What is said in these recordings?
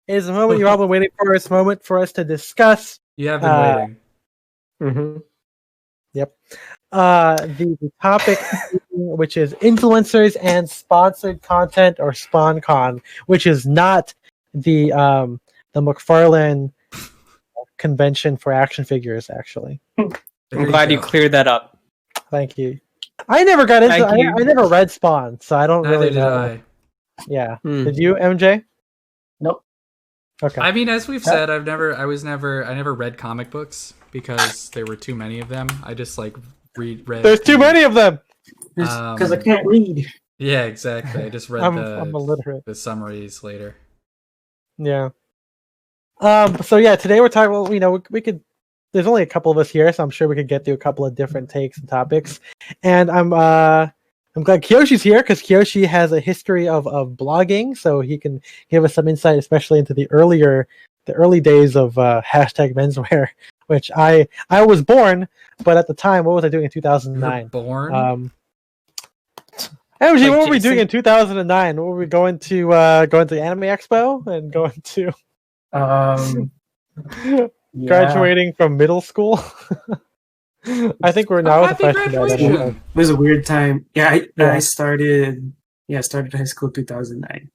It is a moment you've all been waiting for. It's a moment for us to discuss. You have been waiting. Mm-hmm. Yep. The topic, which is influencers and sponsored content, or SponCon, which is not the McFarlane convention for action figures. Actually, I'm glad you cleared that up. Thank you. I never got into. I never read Spawn, so I don't really know. Neither did I. Yeah. Did you, MJ? Nope. Okay. I mean, as we've said, I never read comic books because there were too many of them. I just like read. There's too many of them. Because I can't read. Yeah, exactly. I just read I'm illiterate. the summaries later. Yeah. So yeah, today we're talking. Well, we could. There's only a couple of us here, so I'm sure we could get through a couple of different takes and topics. And I'm glad Kiyoshi's here because Kiyoshi has a history of blogging, so he can give us some insight, especially into the early days of hashtag menswear, which I was born, but at the time, what was I doing in 2009? You were born? MG, what were we doing in 2009? Were we going to the Anime Expo and going to graduating from middle school? I think we're now at the question. It was a weird time. Yeah, I started high school 2009.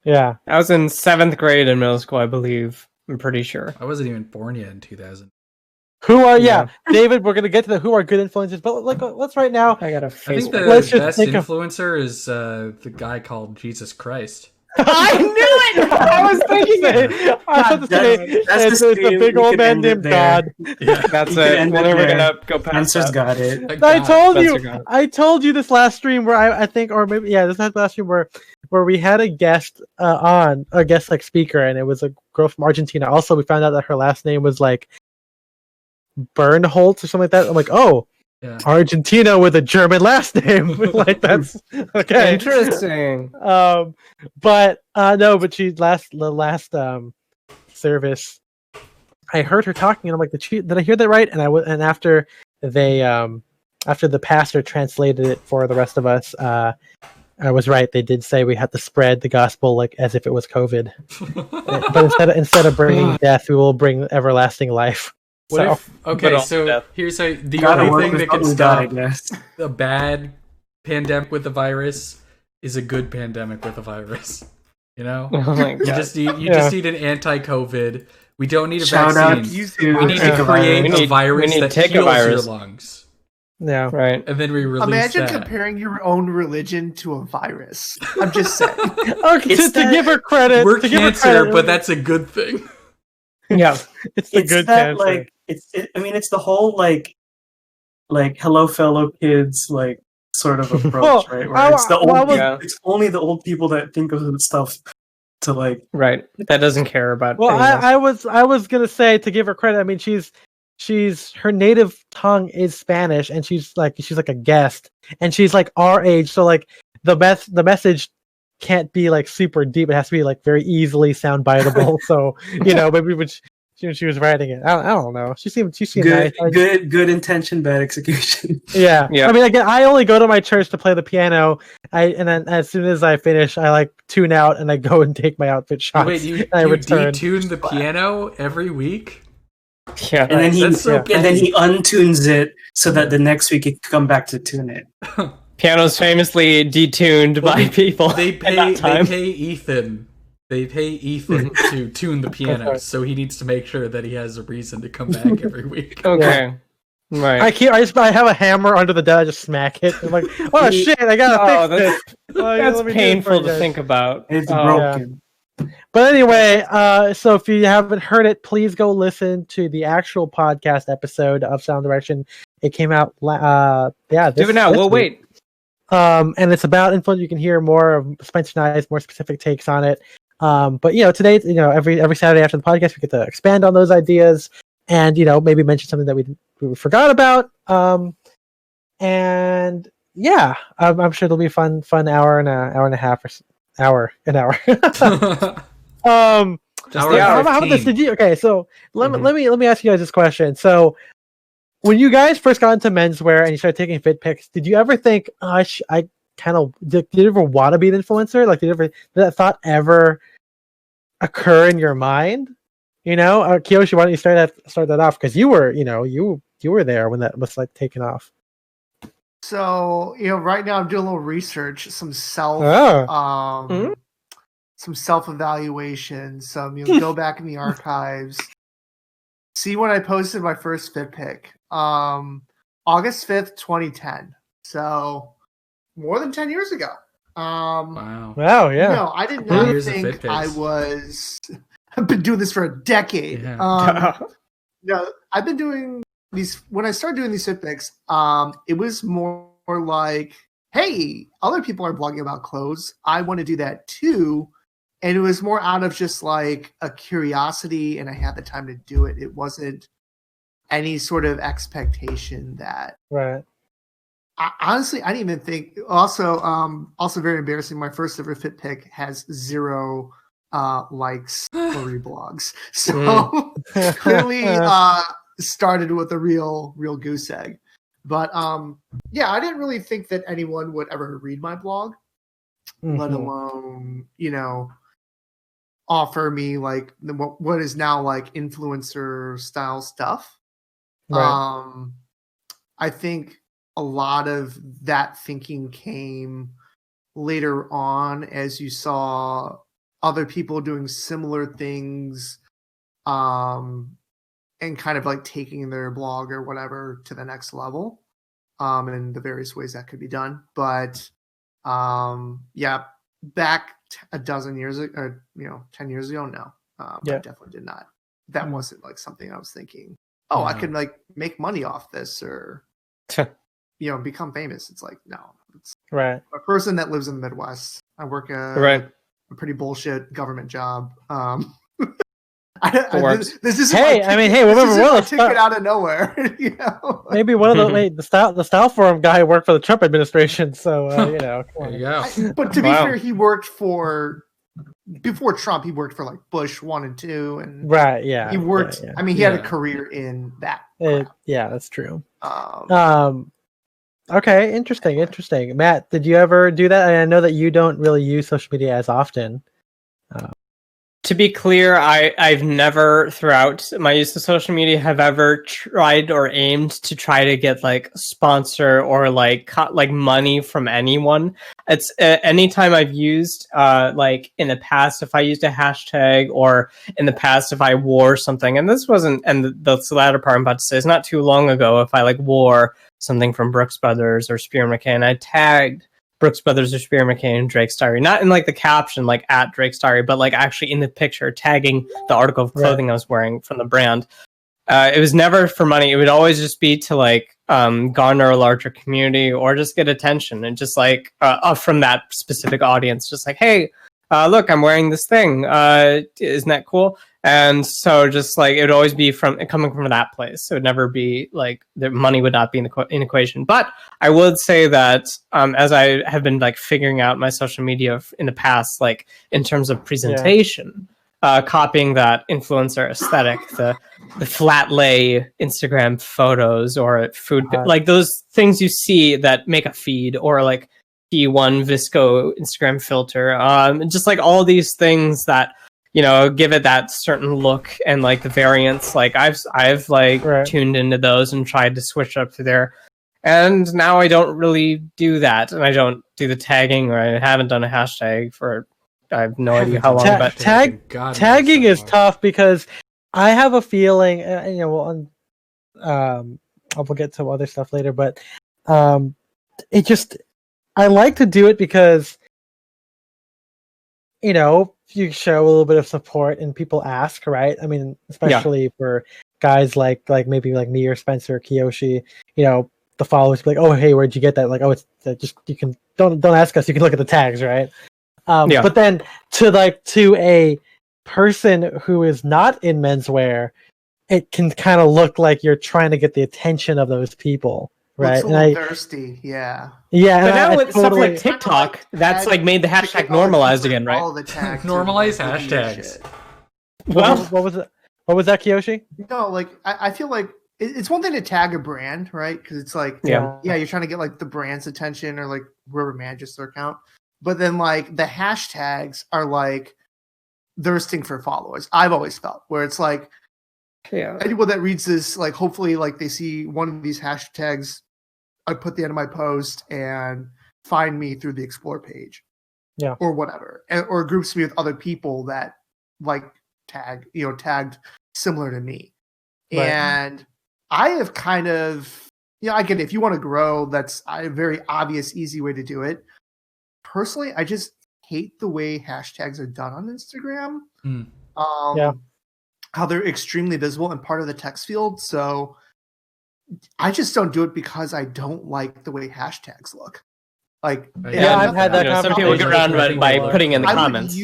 Yeah. I was in 7th grade in middle school, I believe. I'm pretty sure. I wasn't even born yet in 2000. David, we're gonna get to who are good influencers, but let's right now. I got a I think the best influencer is the guy called Jesus Christ. I knew it! I was thinking it! That's the big old man named God. Yeah. That's it. We're never gonna go past Spencer's got it. I told you this last stream where I think, or maybe, this is last stream where we had a guest like speaker, and it was a girl from Argentina. Also, we found out that her last name was like Bernholtz or something like that. I'm like, oh, yeah. Argentina with a German last name. Like, that's okay. Interesting. But she the last service, I heard her talking, and I'm like, did I hear that right? And after the pastor translated it for the rest of us, I was right. They did say we had to spread the gospel like as if it was COVID, but instead of bringing death, we will bring everlasting life. So here's the only thing that can stop a bad pandemic with a virus is a good pandemic with a virus. You know, you just need an anti-COVID. We don't need a vaccine. We need to create a virus that heals your lungs. Yeah, right. And then we release Imagine comparing your own religion to a virus. I'm just saying. To give her credit, we're cancer, but that's a good thing. Yeah, it's the good cancer. It's the whole like hello fellow kids like sort of approach, right? Where it's only the old people that think of stuff to like right. That doesn't care about. Well, I was gonna say, to give her credit. I mean, she's her native tongue is Spanish, and she's like a guest, and she's like our age, so like the message can't be like super deep. It has to be like very easily sound biteable. So maybe when she was writing it, I don't know. She seemed good, nice. Good intention, bad execution. Yeah. I mean, again, I only go to my church to play the piano. And then as soon as I finish, I like tune out and I go and take my outfit shots. Wait, you return. detune the piano every week? Yeah, and then he untunes it so that the next week he can come back to tune it. Piano's famously detuned by people. They pay Ethan. They pay Ethan to tune the piano, so he needs to make sure that he has a reason to come back every week. Okay, right. I have a hammer under the desk. I just smack it. I'm like, oh shit! I gotta fix this. That's painful to think about. It's broken. Yeah. But anyway, so if you haven't heard it, please go listen to the actual podcast episode of Sound Direction. It came out, do it now. We'll wait. And it's about influence. You can hear more of Spencer and I's more specific takes on it. But today, every Saturday after the podcast, we get to expand on those ideas and maybe mention something that we forgot about. And yeah, I'm sure it'll be a fun hour and a half or an hour. How about this? Okay, so let me ask you guys this question. So when you guys first got into menswear and you started taking fit pics, did you ever think, did you ever want to be an influencer? Like, did that thought ever occur in your mind? Kiyoshi, why don't you start that off? Because you were, you were there when that was like taken off. So, right now I'm doing a little research, some self evaluation, go back in the archives, see when I posted my first fit pic. August 5th, 2010. So more than 10 years ago. Wow. Yeah. No, I did not think I was. I've been doing this for a decade. Yeah. No, I've been doing these. When I started doing these fit pics, it was more like, hey, other people are blogging about clothes. I want to do that too. And it was more out of just like a curiosity, and I had the time to do it. It wasn't any sort of expectation that. Right. Honestly, I didn't even think. Also very embarrassing. My first ever fit pic has 0 likes or reblogs. So clearly started with a real goose egg. But yeah, I didn't really think that anyone would ever read my blog, let alone offer me like what is now like influencer style stuff. Right. I think a lot of that thinking came later on as you saw other people doing similar things, and kind of like taking their blog or whatever to the next level, and the various ways that could be done. But yeah, back a dozen years ago, or 10 years ago, no, I definitely did not. That wasn't like something I was thinking. Oh, I could like make money off this, or become famous. It's like, no, it's right. A person that lives in the Midwest. I work a pretty bullshit government job. This isn't a ticket out of nowhere. Maybe one of the style forum guy worked for the Trump administration. So but to be fair, he worked for. Before Trump, he worked for like Bush 1 and 2, and right, yeah, he worked. Yeah. I mean, he had a career in that. Yeah, that's true. Okay, interesting. Matt, did you ever do that? I know that you don't really use social media as often. To be clear, I've never, throughout my use of social media, have ever tried or aimed to try to get like sponsor or like money from anyone. It's anytime I've used like in the past, if I used a hashtag, or in the past if I wore something, and this wasn't, and the latter part I'm about to say is not too long ago. If I like wore something from Brooks Brothers or Spear McCain, I tagged Brooks Brothers or Spear McCain and Drake's Diary, not in like the caption, like at Drake's Diary, but like actually in the picture, tagging the article of clothing I was wearing from the brand. It was never for money. It would always just be to like garner a larger community or just get attention, and just like from that specific audience, just like, hey, look, I'm wearing this thing. Isn't that cool? And so just like it would always be coming from that place. It would never be like the money would not be in the equation. But I would say that as I have been like figuring out my social media in the past, like in terms of presentation, copying that influencer aesthetic, the flat lay Instagram photos or food, like those things you see that make a feed, or like P1 Visco Instagram filter, just like all these things that give it that certain look and like the variants. Like I've like tuned into those and tried to switch up to there, and now I don't really do that, and I don't do the tagging, or I haven't done a hashtag for I have no idea how long. But tagging is tough because I have a feeling, we'll get to other stuff later, but it just. I like to do it because, you show a little bit of support and people ask, right? I mean, especially for guys like maybe like me or Spencer or Kiyoshi, the followers be like, oh, hey, where'd you get that? Like, oh, it's just, you can, don't ask us, you can look at the tags, right? But then to a person who is not in menswear, it can kind of look like you're trying to get the attention of those people. Right, looks a little thirsty, yeah. But now with stuff like TikTok, that's like made the hashtag normalized again, right? All the tags normalize hashtags. Well, what was it? What was that, Kiyoshi? No, like I feel like it's one thing to tag a brand, right? Because it's like, you're trying to get like the brand's attention, or like whoever manages their account. But then like the hashtags are like thirsting for followers. I've always felt where it's like, anyone that reads this, like, hopefully, like, they see one of these hashtags I put the end of my post and find me through the explore page, or whatever, or groups me with other people that like tagged similar to me, and I have kind of, I get it. If you want to grow, that's a very obvious, easy way to do it. Personally, I just hate the way hashtags are done on Instagram. How they're extremely visible and part of the text field. So I just don't do it because I don't like the way hashtags look. Like, I've had that. Some people get around by putting in the comments.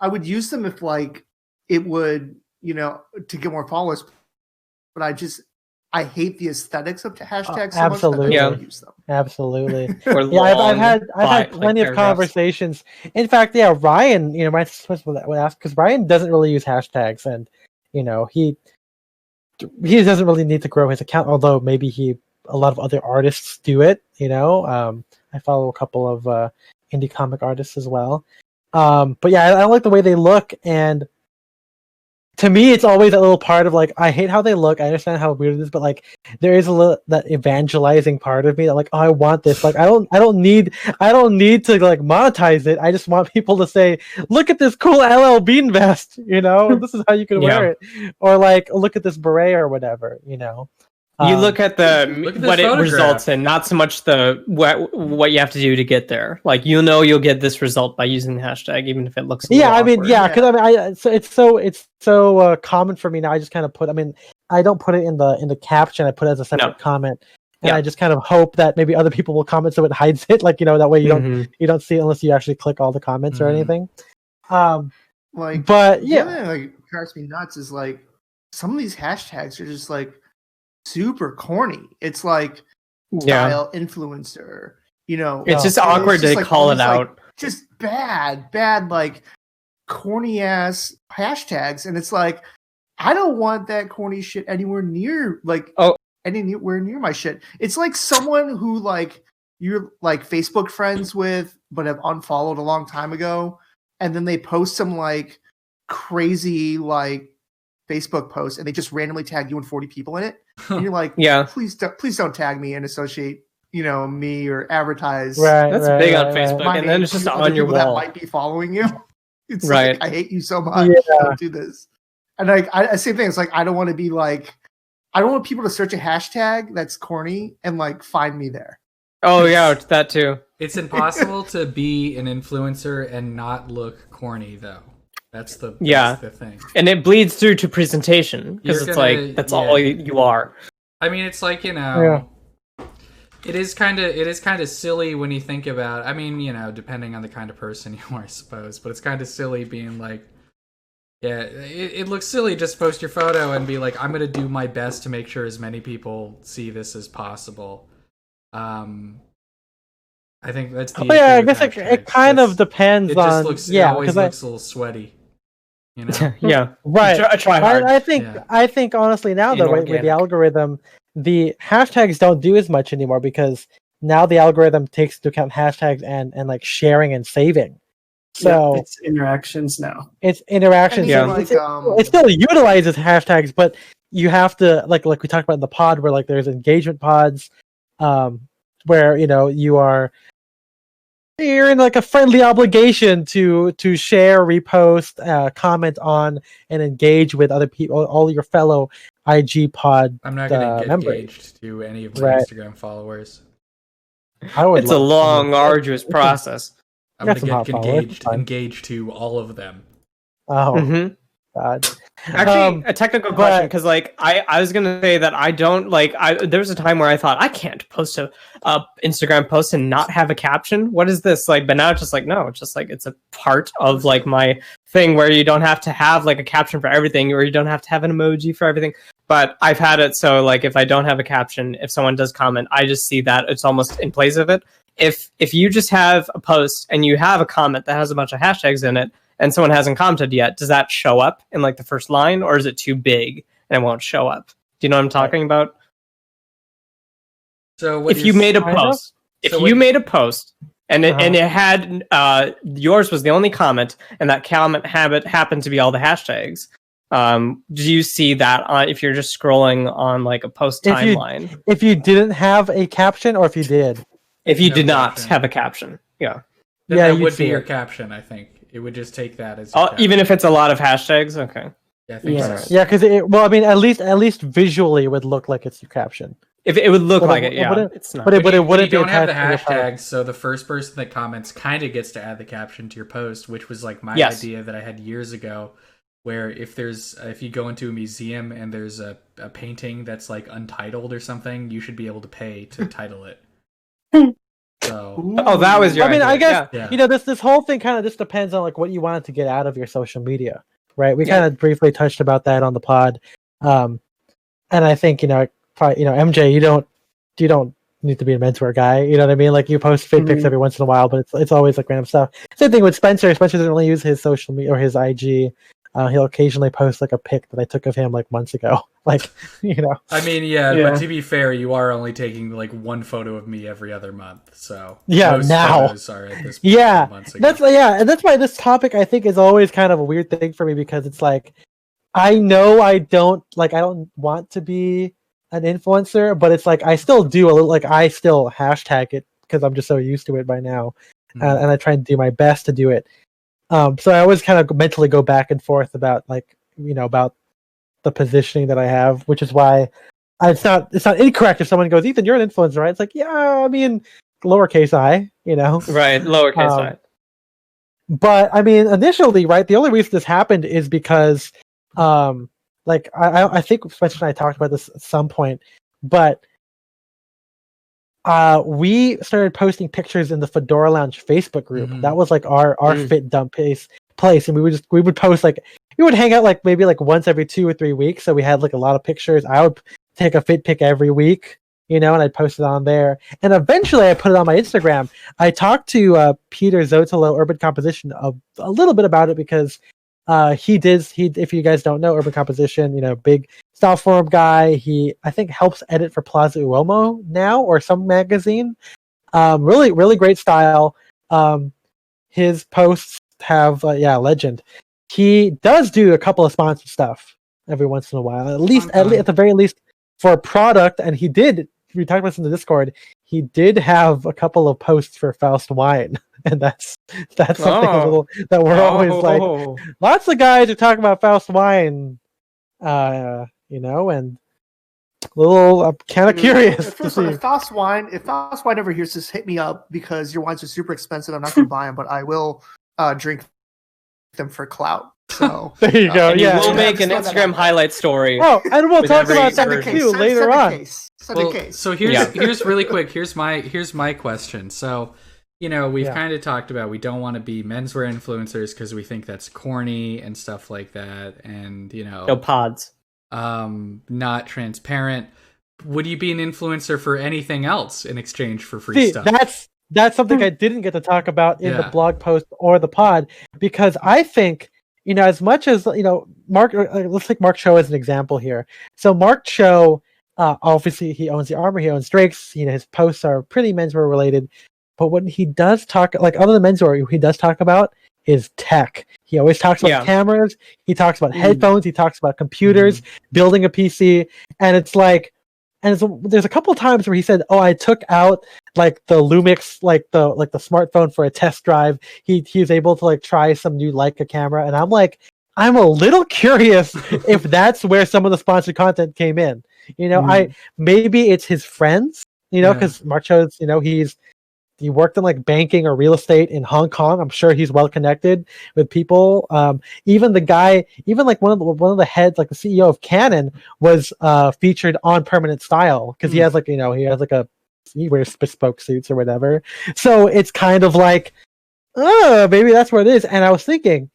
I would use them if like it would, to get more followers. But I hate the aesthetics of hashtags so much that I don't use them. Absolutely. I've had plenty of conversations. In fact, Ryan, my sister would ask, because Ryan doesn't really use hashtags, and he doesn't really need to grow his account, although maybe a lot of other artists do it. I follow a couple of indie comic artists as well. But I don't like the way they look, and to me, it's always a little part of like, I hate how they look. I understand how weird it is, but like, there is a little that evangelizing part of me that like, oh, I want this. Like, I don't need to like monetize it. I just want people to say, look at this cool LL Bean vest. This is how you can wear it, or like, look at this beret or whatever. You look at what it results in, not so much what you have to do to get there. Like, you'll get this result by using the hashtag, even if it looks. Because it's so common for me now. I just kind of put. I don't put it in the caption. I put it as a separate comment, and I just kind of hope that maybe other people will comment so it hides it. Like that way you don't see it unless you actually click all the comments or anything. The thing that like drives me nuts is like some of these hashtags are just like super corny. It's like style influencer, it's just awkward to call it out. Like, just bad like corny ass hashtags, and it's like, I don't want that corny shit anywhere near anywhere near my shit. It's like someone who like you're like Facebook friends with but have unfollowed a long time ago, and then they post some like crazy like Facebook post and they just randomly tag you and 40 people in it. And you're like, please don't tag me and associate, me or advertise. Right. That's big on Facebook. And then it's just on your wall. That might be following you. It's like, I hate you so much. Don't do this. And like, same thing. It's like, I don't want people to search a hashtag that's corny and like find me there. Oh yeah, that too. It's impossible to be an influencer and not look corny though. That's the thing, and it bleeds through to presentation because it's like that's all you are. It's like it is kind of silly when you think about. Depending on the kind of person you are, I suppose, but it's kind of silly being like, it looks silly just post your photo and be like, I'm gonna do my best to make sure as many people see this as possible. I think that's the I guess it kind of depends on. It always looks a little sweaty. Right. Try hard. I think honestly now though, with the algorithm, the hashtags don't do as much anymore because now the algorithm takes into account hashtags and like sharing and saving. So it's interactions now. It's interactions. It still utilizes hashtags, but you have to like we talked about in the pod where like there's engagement pods, where you're in like a friendly obligation to share, repost, comment on, and engage with other people, all your fellow IG pod. I'm not going to get engaged to any of my Instagram followers. It's a long, arduous process. I'm going to get engaged to all of them. Oh, God. Actually, a technical question, because like I was gonna say that I don't like. There was a time where I thought I can't post a Instagram post and not have a caption. What is this like? But now it's just like no, it's just like it's a part of like my thing where you don't have to have like a caption for everything, or you don't have to have an emoji for everything. But I've had it so like if I don't have a caption, if someone does comment, I just see that it's almost in place of it. If you just have a post and you have a comment that has a bunch of hashtags in it, and someone hasn't commented yet, does that show up in like the first line, or is it too big and it won't show up? Do you know what I'm talking about? So if you made a post And it had yours was the only comment, and that comment happened to be all the hashtags. Do you see that if you're just scrolling on like a post timeline? If you didn't have a caption, or if you did? If you did not have a caption, then that would be your caption. I think it would just take that as even if it's a lot of hashtags. Okay. Yeah, I think so. Yeah, because at least visually it would look like it's your caption. If it would look like it, it's not. But it wouldn't. You don't have the hashtags, so the first person that comments kind of gets to add the caption to your post, which was like my idea that I had years ago. Where if you go into a museum and there's a painting that's like untitled or something, you should be able to pay to title it. So, that was your idea. I guess this whole thing kind of just depends on like what you wanted to get out of your social media, right? We kind of briefly touched about that on the pod, and I think probably MJ, you don't need to be a menswear guy. You know what I mean? Like you post fit pics every once in a while, but it's always like random stuff. Same thing with Spencer. Spencer doesn't really use his social media or his IG. He'll occasionally post like a pic that I took of him like months ago. Like, I mean, but to be fair, you are only taking like one photo of me every other month. So most photos are at this point months ago. And that's why this topic I think is always kind of a weird thing for me, because it's like I know I don't want to be an influencer, but it's like I still do a little, like I still hashtag it because I'm just so used to it by now, and I try and do my best to do it. So I always kind of mentally go back and forth about about the positioning that I have, which is why it's not incorrect if someone goes, Ethan, you're an influencer, right? It's like, yeah, I mean, lowercase I, right, lowercase I. But I mean, initially, right, the only reason this happened is because, I think Spencer and I talked about this at some point, but we started posting pictures in the Fedora Lounge Facebook group. That was like our fit dump place, and we would post we would hang out like maybe like once every 2 or 3 weeks. So we had like a lot of pictures. I would take a fit pic every week, and I'd post it on there. And eventually I put it on my Instagram. I talked to Peter Zotolo, Urban Composition, a little bit about it, because if you guys don't know, Urban Composition, big style forum guy. He, I think, helps edit for Plaza Uomo now, or some magazine. Really, really great style. His posts have, legend. He does do a couple of sponsored stuff every once in a while, at the very least for a product. And we talked about this in the Discord. He did have a couple of posts for Faust Wine. And that's something a little that we're always like, lots of guys are talking about Faust Wine, and a little, I'm kind of curious to see. If Faust Wine ever hears this, hit me up, because your wines are super expensive. I'm not going to buy them, but I will drink them for clout. So there you go. We'll make an Instagram highlight story. Oh, and we'll talk about that too later on. So here's really quick. Here's my question. So, we've kind of talked about we don't want to be menswear influencers because we think that's corny and stuff like that, and no pods, not transparent. Would you be an influencer for anything else in exchange for free stuff? That's something I didn't get to talk about in the blog post or the pod, because I think, as much as Mark, let's take Mark Cho as an example here. So Mark Cho, obviously he owns the Armor, he owns Drake's. His posts are pretty menswear related. But what he does talk, other than menswear, he does talk about is tech. He always talks about cameras. He talks about headphones. He talks about computers, building a PC, and it's like, there's a couple of times where he said, "Oh, I took out the Lumix, the smartphone for a test drive." He was able to try some new Leica camera, and I'm like, I'm a little curious if that's where some of the sponsored content came in. Maybe it's his friends, because Mark Cho's, he worked in banking or real estate in Hong Kong. I'm sure he's well connected with people. Even the guy, one of the heads, the CEO of Canon, was featured on Permanent Style, because he has he wears bespoke suits or whatever. So it's kind of maybe that's what it is. And I was thinking,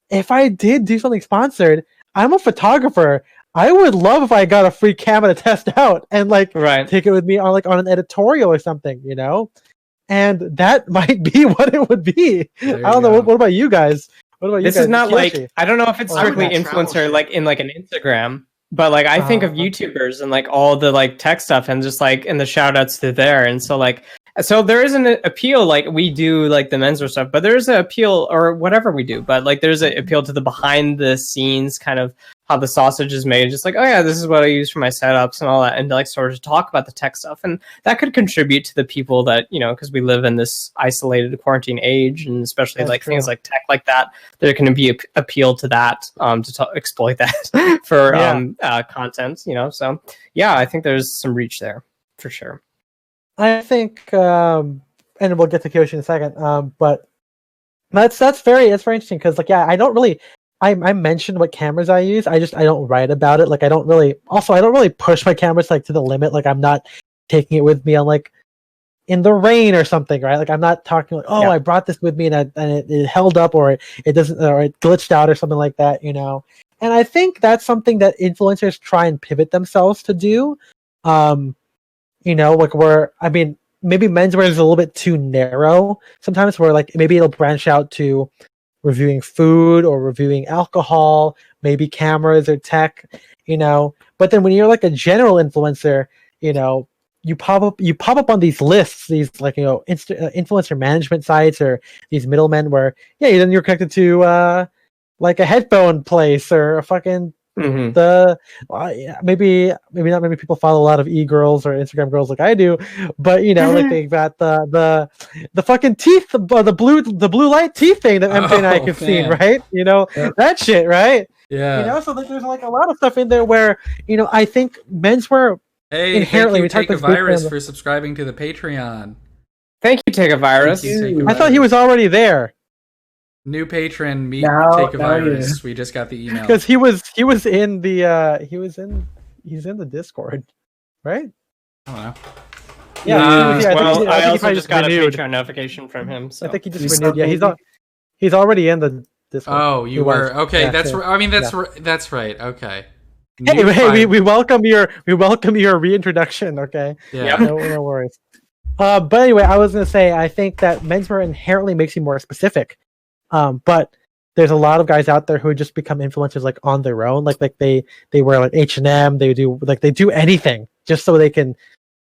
if I did do something sponsored, I'm a photographer. I would love if I got a free camera to test out and take it with me on an editorial or something, And that might be what it would be. I don't know. What about you guys? This is not I don't know if it's strictly influencer in an Instagram, but I think of YouTubers and all the tech stuff, and just and the shout outs to there. And so So there is an appeal, like we do like the menswear stuff, but there's an appeal or whatever we do, but like there's an appeal to the behind the scenes kind of how the sausage is made, just like, oh yeah, this is what I use for my setups and all that, and like sort of talk about the tech stuff, and that could contribute to the people that, you know, because we live in this isolated quarantine age, and especially That's like true. Things like tech like that, there can be appeal to that, to exploit that for content, you know. So yeah, I think there's some reach there for sure. I think, and we'll get to Kyoshi in a second, but that's very interesting because like I don't really. I mentioned what cameras I use. I don't write about it. Like I don't really push my cameras like to the limit. Like I'm not taking it with me on like in the rain or something, right? Like I'm not talking like, I brought this with me and it held up or it doesn't or it glitched out or something like that, you know. And I think that's something that influencers try and pivot themselves to do. You know, like maybe menswear is a little bit too narrow sometimes. Where like maybe it'll branch out to reviewing food or reviewing alcohol, maybe cameras or tech, you know. But then when you're like a general influencer, you know, you pop up on these lists, these like, you know, influencer management sites or these middlemen where then you're connected to like a headphone place or a fucking maybe not many people follow a lot of e-girls or Instagram girls like I do, but you know, like they got the fucking teeth, the blue light teeth thing that MJ and I have seen, right? You know, that shit, right? Yeah. You know, so there's like a lot of stuff in there where, you know, I think menswear inherently. Thank you, Take a Virus, for subscribing to the Patreon. Thank you, Take a Virus. I thought he was already there. New patron, Take a Virus. We just got the email because he's in the Discord, right? I don't know. Yeah, I also just got a Patreon notification from him. So I think he just renewed. Yeah, he's already in the Discord. Oh, you were okay. Yeah, that's I mean that's right. Okay. Hey, we welcome your reintroduction. Okay. Yeah. No worries. But anyway, I was gonna say I think that menswear inherently makes you more specific. But there's a lot of guys out there who just become influencers like on their own, like they wear like H&M, they do anything just so they can.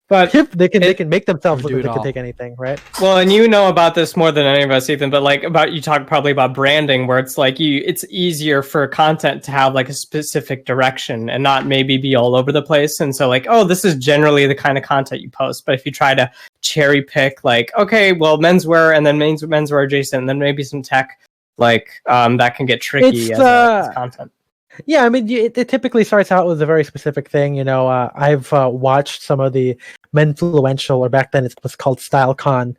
But they can make themselves look like they can take anything, right? Well, and you know about this more than any of us, Ethan. But like you talk probably about branding, where it's like it's easier for content to have like a specific direction and not maybe be all over the place. And so like, this is generally the kind of content you post. But if you try to cherry pick, like, okay, well, menswear and then menswear adjacent, and then maybe some tech, like that can get tricky as content. Yeah, I mean, it typically starts out with a very specific thing. You know, I've watched some of the Menfluential, or back then it was called StyleCon,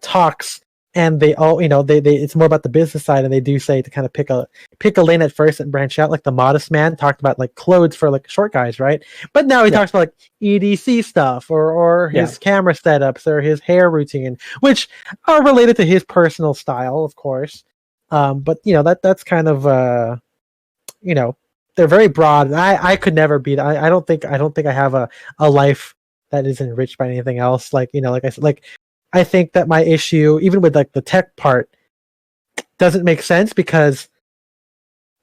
talks, and they all, you know, they it's more about the business side, and they do say to kind of pick a lane at first and branch out. Like the Modest Man talked about like clothes for like short guys, right? But now he talks about like EDC stuff or his camera setups or his hair routine, which are related to his personal style, of course. But you know that's kind of you know, they're very broad. And I could never be that. I don't think I have a life that is enriched by anything else. Like, you know, like I said, like I think that my issue, even with like the tech part, doesn't make sense because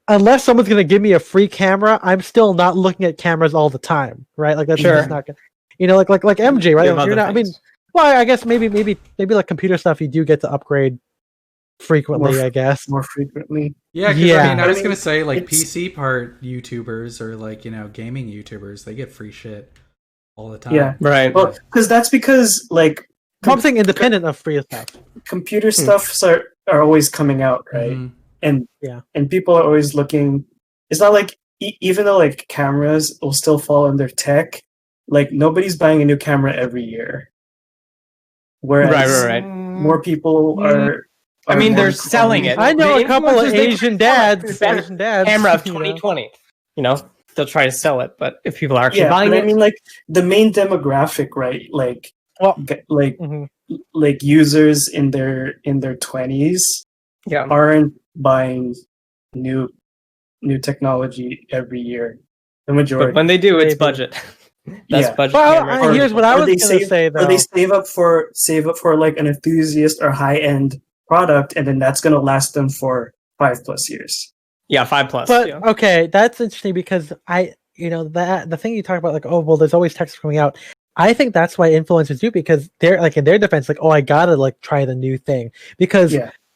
unless someone's gonna give me a free camera, I'm still not looking at cameras all the time, right? Like that's just not gonna, you know, like MJ, right? Like, you're not. I mean, well, I guess maybe like computer stuff, you do get to upgrade frequently, I guess. More frequently. Yeah, I mean, I was gonna say like PC part YouTubers or like, you know, gaming YouTubers, they get free shit all the time. Yeah, right. Well, because like something independent of free stuff. Computer stuffs are always coming out, right? And people are always looking. It's not like even though like cameras will still fall under tech, like nobody's buying a new camera every year. Whereas right. more people are. I mean, they're selling it. I know a couple of Asian dads. Camera of 2020. You know, they'll try to sell it, but if people are actually buying it, I mean, like the main demographic, right? Like, like users in their 20s, aren't buying new technology every year. The majority, but when they do, it's budget. That's budget. Well, here's what I was going to say though. Or they save up for like an enthusiast or high end product, and then that's going to last them for 5+ years. Yeah, 5+. But okay, that's interesting because the thing you talk about, like, oh well, there's always text coming out. I think that's why influencers do, because they're like, in their defense, like, oh, I gotta like try the new thing, because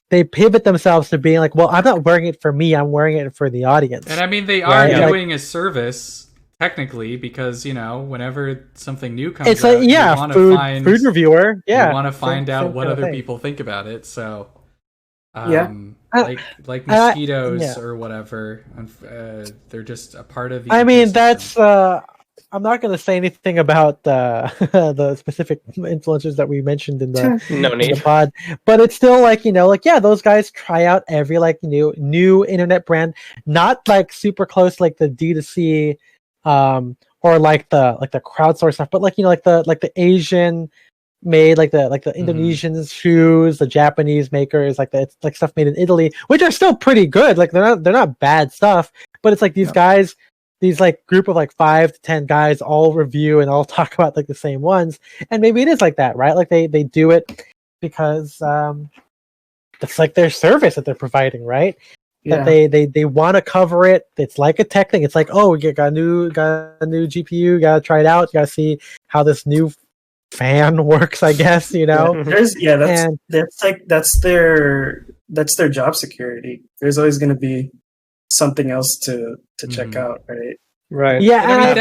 they pivot themselves to being like, well, I'm not wearing it for me, I'm wearing it for the audience. And I mean, they are doing a service technically, because whenever something new comes it's out, like you want to find food reviewer. Yeah, you want to find out what other people think about it. So like mosquitoes or whatever, they're just a part of the mean, ecosystem. that's I'm not going to say anything about the specific influencers that we mentioned in the, the pod, but it's still like, those guys try out every like new internet brand, not like super close like the D2C or like the crowdsourced stuff, but like like the Asian made, like the Indonesian shoes, the Japanese makers, it's like stuff made in Italy, which are still pretty good. Like they're not bad stuff, but it's like these guys, these like group of like 5 to 10 guys all review and all talk about like the same ones, and maybe it is like that, right? Like they do it because it's like their service that they're providing, right? That they want to cover it. It's like a tech thing. It's like, oh, you got a new GPU, you gotta try it out, you gotta see how this new fan works, I guess. That's their job security. There's always going to be something else to check out, right? Yeah,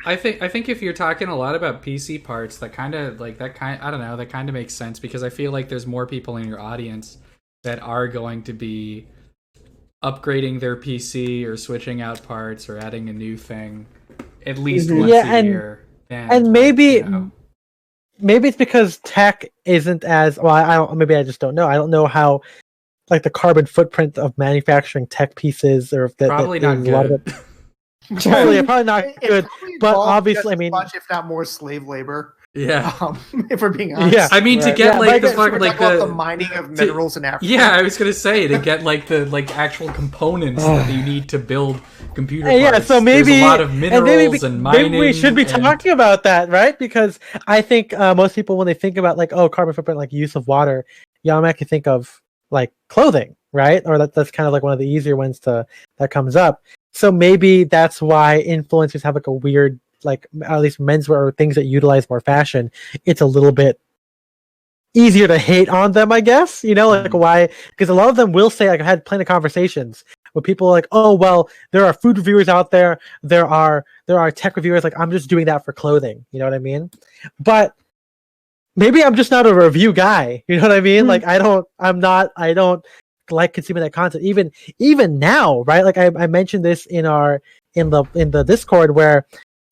I think if you're talking a lot about PC parts, that kind of makes sense, because I feel like there's more people in your audience that are going to be upgrading their PC or switching out parts or adding a new thing at least once a year. And maybe it's because tech isn't as well. Maybe I just don't know. I don't know how like the carbon footprint of manufacturing tech pieces, or if probably not good. Probably not good. But obviously, I mean, much if not more slave labor. Yeah, if we're being honest. Yeah, I mean, to get the mining of minerals in Africa. Yeah, I was gonna say, to get like the actual components that you need to build computer parts. Yeah, so maybe there's a lot of minerals and mining. Maybe we should be talking about that, right? Because I think most people, when they think about like, oh, carbon footprint, like use of water, you automatically think of like clothing, right? Or that's kind of like one of the easier ones that comes up. So maybe that's why influencers have like a weird, like at least menswear or things that utilize more fashion. It's a little bit easier to hate on them, I guess. Like why? Because a lot of them will say, like, I had plenty of conversations with people like, oh, well, there are food reviewers out there. There are tech reviewers. Like, I'm just doing that for clothing. You know what I mean? But maybe I'm just not a review guy. You know what I mean? Like, I don't like consuming that content. Even now, right? Like I mentioned this in the Discord, where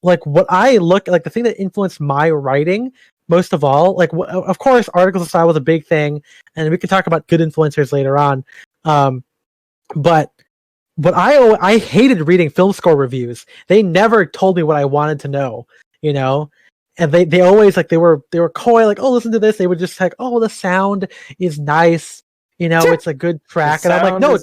like what I look like, the thing that influenced my writing most of all, like of course articles of style was a big thing, and we can talk about good influencers later on. But I hated reading film score reviews. They never told me what I wanted to know, and they always like they were coy, like, oh, listen to this. They would just like, oh, the sound is nice. It's a good track, and I'm like, no,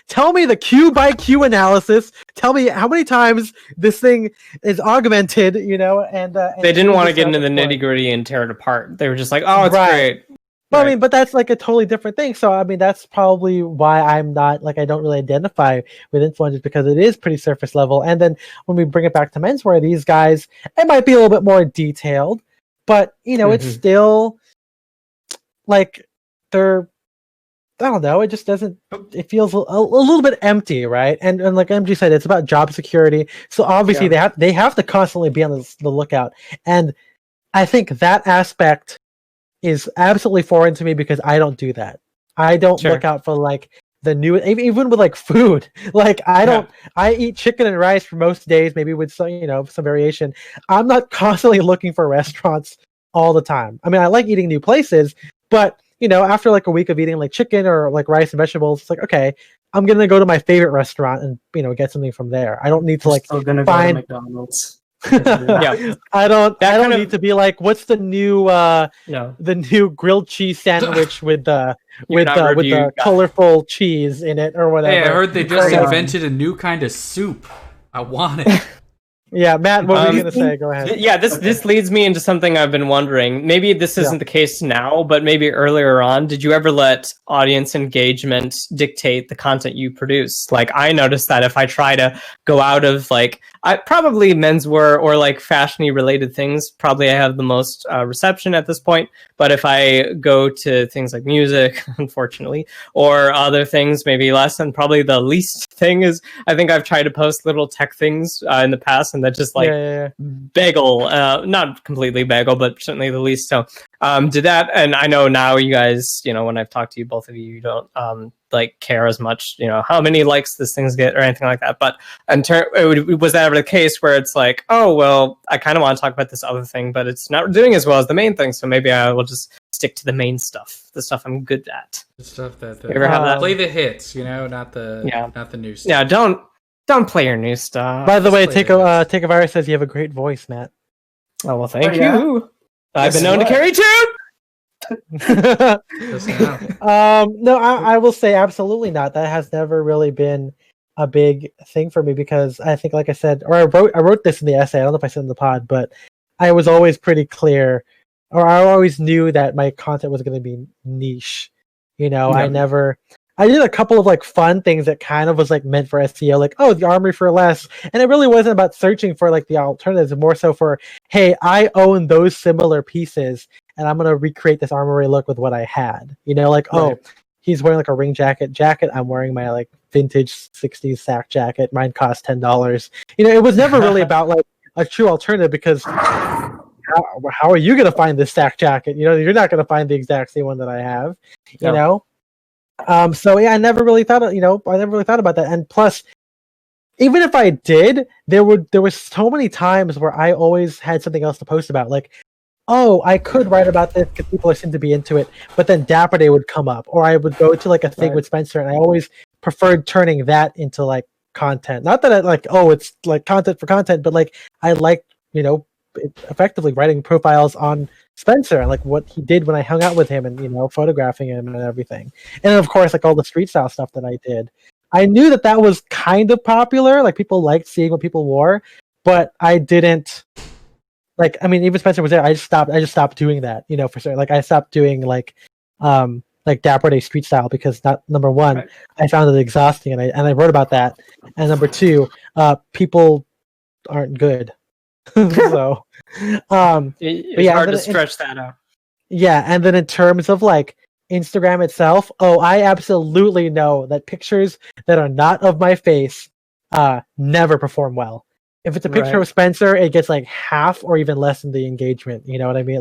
tell me the Q by Q analysis. Tell me how many times this thing is augmented, and they didn't want to get into the nitty gritty and tear it apart. They were just like, oh, it's great. But I mean, but that's like a totally different thing. So I mean, that's probably why I'm not like, I don't really identify with influencers, because it is pretty surface level. And then when we bring it back to menswear, these guys, it might be a little bit more detailed, but it's still like I don't know. It just doesn't. It feels a little bit empty, right? And like MG said, it's about job security. So obviously they have to constantly be on the lookout. And I think that aspect is absolutely foreign to me, because I don't do that. I don't look out for like the new, even with like food. Like I don't. I eat chicken and rice for most days, maybe with some some variation. I'm not constantly looking for restaurants all the time. I mean, I like eating new places, but after like a week of eating like chicken or like rice and vegetables, it's like, okay, I'm gonna go to my favorite restaurant and get something from there. I don't need to like find go to McDonald's. I don't need to be like, what's the new the new grilled cheese sandwich with the colorful cheese in it or whatever. Hey, I heard they just invented a new kind of soup. I want it. Yeah, Matt, what were you gonna say? Go ahead. Yeah, this leads me into something I've been wondering. Maybe this isn't the case now, but maybe earlier on, did you ever let audience engagement dictate the content you produce? Like, I noticed that if I try to go out of probably menswear or like fashion-y related things, probably I have the most reception at this point. But if I go to things like music, unfortunately, or other things, maybe less. And probably the least thing is, I think I've tried to post little tech things in the past, and that just bagel, not completely bagel, but certainly the least. So did that, and I know now you guys, when I've talked to you, both of you, you don't care as much, how many likes this things get or anything like that. But was that ever the case where it's like, oh well, I kind of want to talk about this other thing, but it's not doing as well as the main thing, so maybe I will just stick to the main stuff, the stuff I'm good at. The stuff that you ever have that? Play the hits, not the new stuff. Yeah, don't play your new stuff. By the way, Take a Virus says you have a great voice, Matt. Oh well, thank you. I've been known to carry two. No, I will say absolutely not. That has never really been a big thing for me, because I think, like I said, or I wrote this in the essay. I don't know if I said in the pod, but I was always pretty clear, or I always knew that my content was going to be niche. I did a couple of fun things that kind of was meant for SEO, the armory for less, and it really wasn't about searching for the alternatives, more so for, hey, I own those similar pieces and I'm gonna recreate this armory look with what I had. Oh, he's wearing a ring jacket. I'm wearing my vintage 60s sack jacket. Mine cost $10. It was never really about a true alternative, because how are you gonna find this sack jacket? You're not gonna find the exact same one that I have. So yeah, I never really thought about that. And plus, even if I did, there was so many times where I always had something else to post about. Oh, I could write about this because people seem to be into it, but then Dapper Day would come up, or I would go to a thing with Spencer, and I always preferred turning that into content. Not that I it's content for content, but I like effectively writing profiles on Spencer and what he did when I hung out with him, and photographing him and everything. And of course, all the street style stuff that I did. I knew that was kind of popular. People liked seeing what people wore, but I didn't. Even Spencer was there. I just stopped doing that. For certain. I stopped doing Dapper Day street style, because number one, I found it exhausting, and I wrote about that. And number two, people aren't good. So, it's hard to stretch that out. Yeah, and then in terms of Instagram itself, I absolutely know that pictures that are not of my face never perform well. If it's a picture of Spencer, it gets half or even less than the engagement. You know what I mean?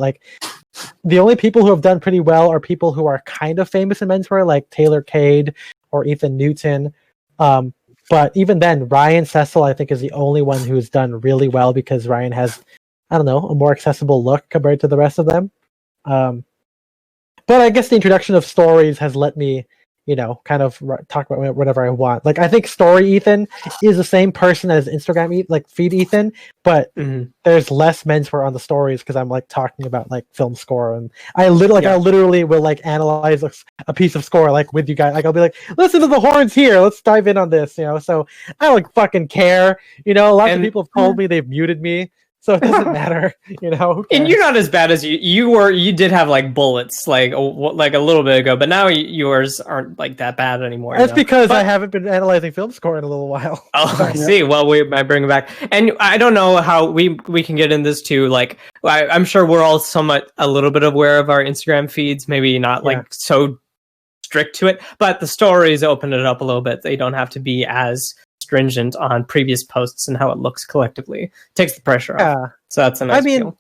The only people who have done pretty well are people who are kind of famous in menswear, like Taylor Cade or Ethan Newton. But even then, Ryan Cecil, I think, is the only one who's done really well, because Ryan has, a more accessible look compared to the rest of them. But I guess the introduction of stories has let me, kind of talk about whatever I want. I think Story Ethan is the same person as Instagram Feed Ethan, but there's less menswear on the stories, because I'm talking about film score, and I literally will analyze a piece of score with you guys. I'll be listen to the horns here. Let's dive in on this. So I don't fucking care. Lots of people have told me they've muted me. So it doesn't matter, And you're not as bad as you were. You did have bullets a little bit ago, but now yours aren't that bad anymore. That's because I haven't been analyzing film score in a little while. Oh, I see. Well, we might bring it back, and I don't know how we can get in this too. I'm sure we're all somewhat a little bit aware of our Instagram feeds, maybe not so strict to it, but the stories open it up a little bit. They don't have to be as stringent on previous posts and how it looks collectively. It takes the pressure off. So that's a nice feel.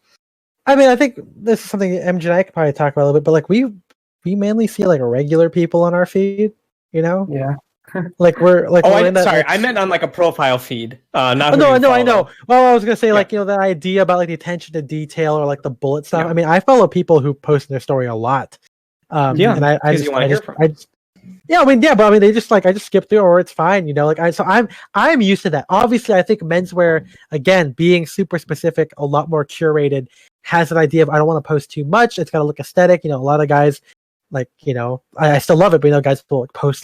I think this is something MJ and I could probably talk about a little bit, but we mainly see regular people on our feed, Yeah. we're we're in that, sorry, I meant on a profile feed. Not no, I know. Well, I was gonna say the idea about the attention to detail, or the bullet stuff. Yeah. I follow people who post in their story a lot. And I they just I just skip through, or it's fine, I'm used to that. Obviously, I think menswear, again, being super specific, a lot more curated, has an idea of, I don't want to post too much. It's got to look aesthetic. A lot of guys I still love it, but guys will post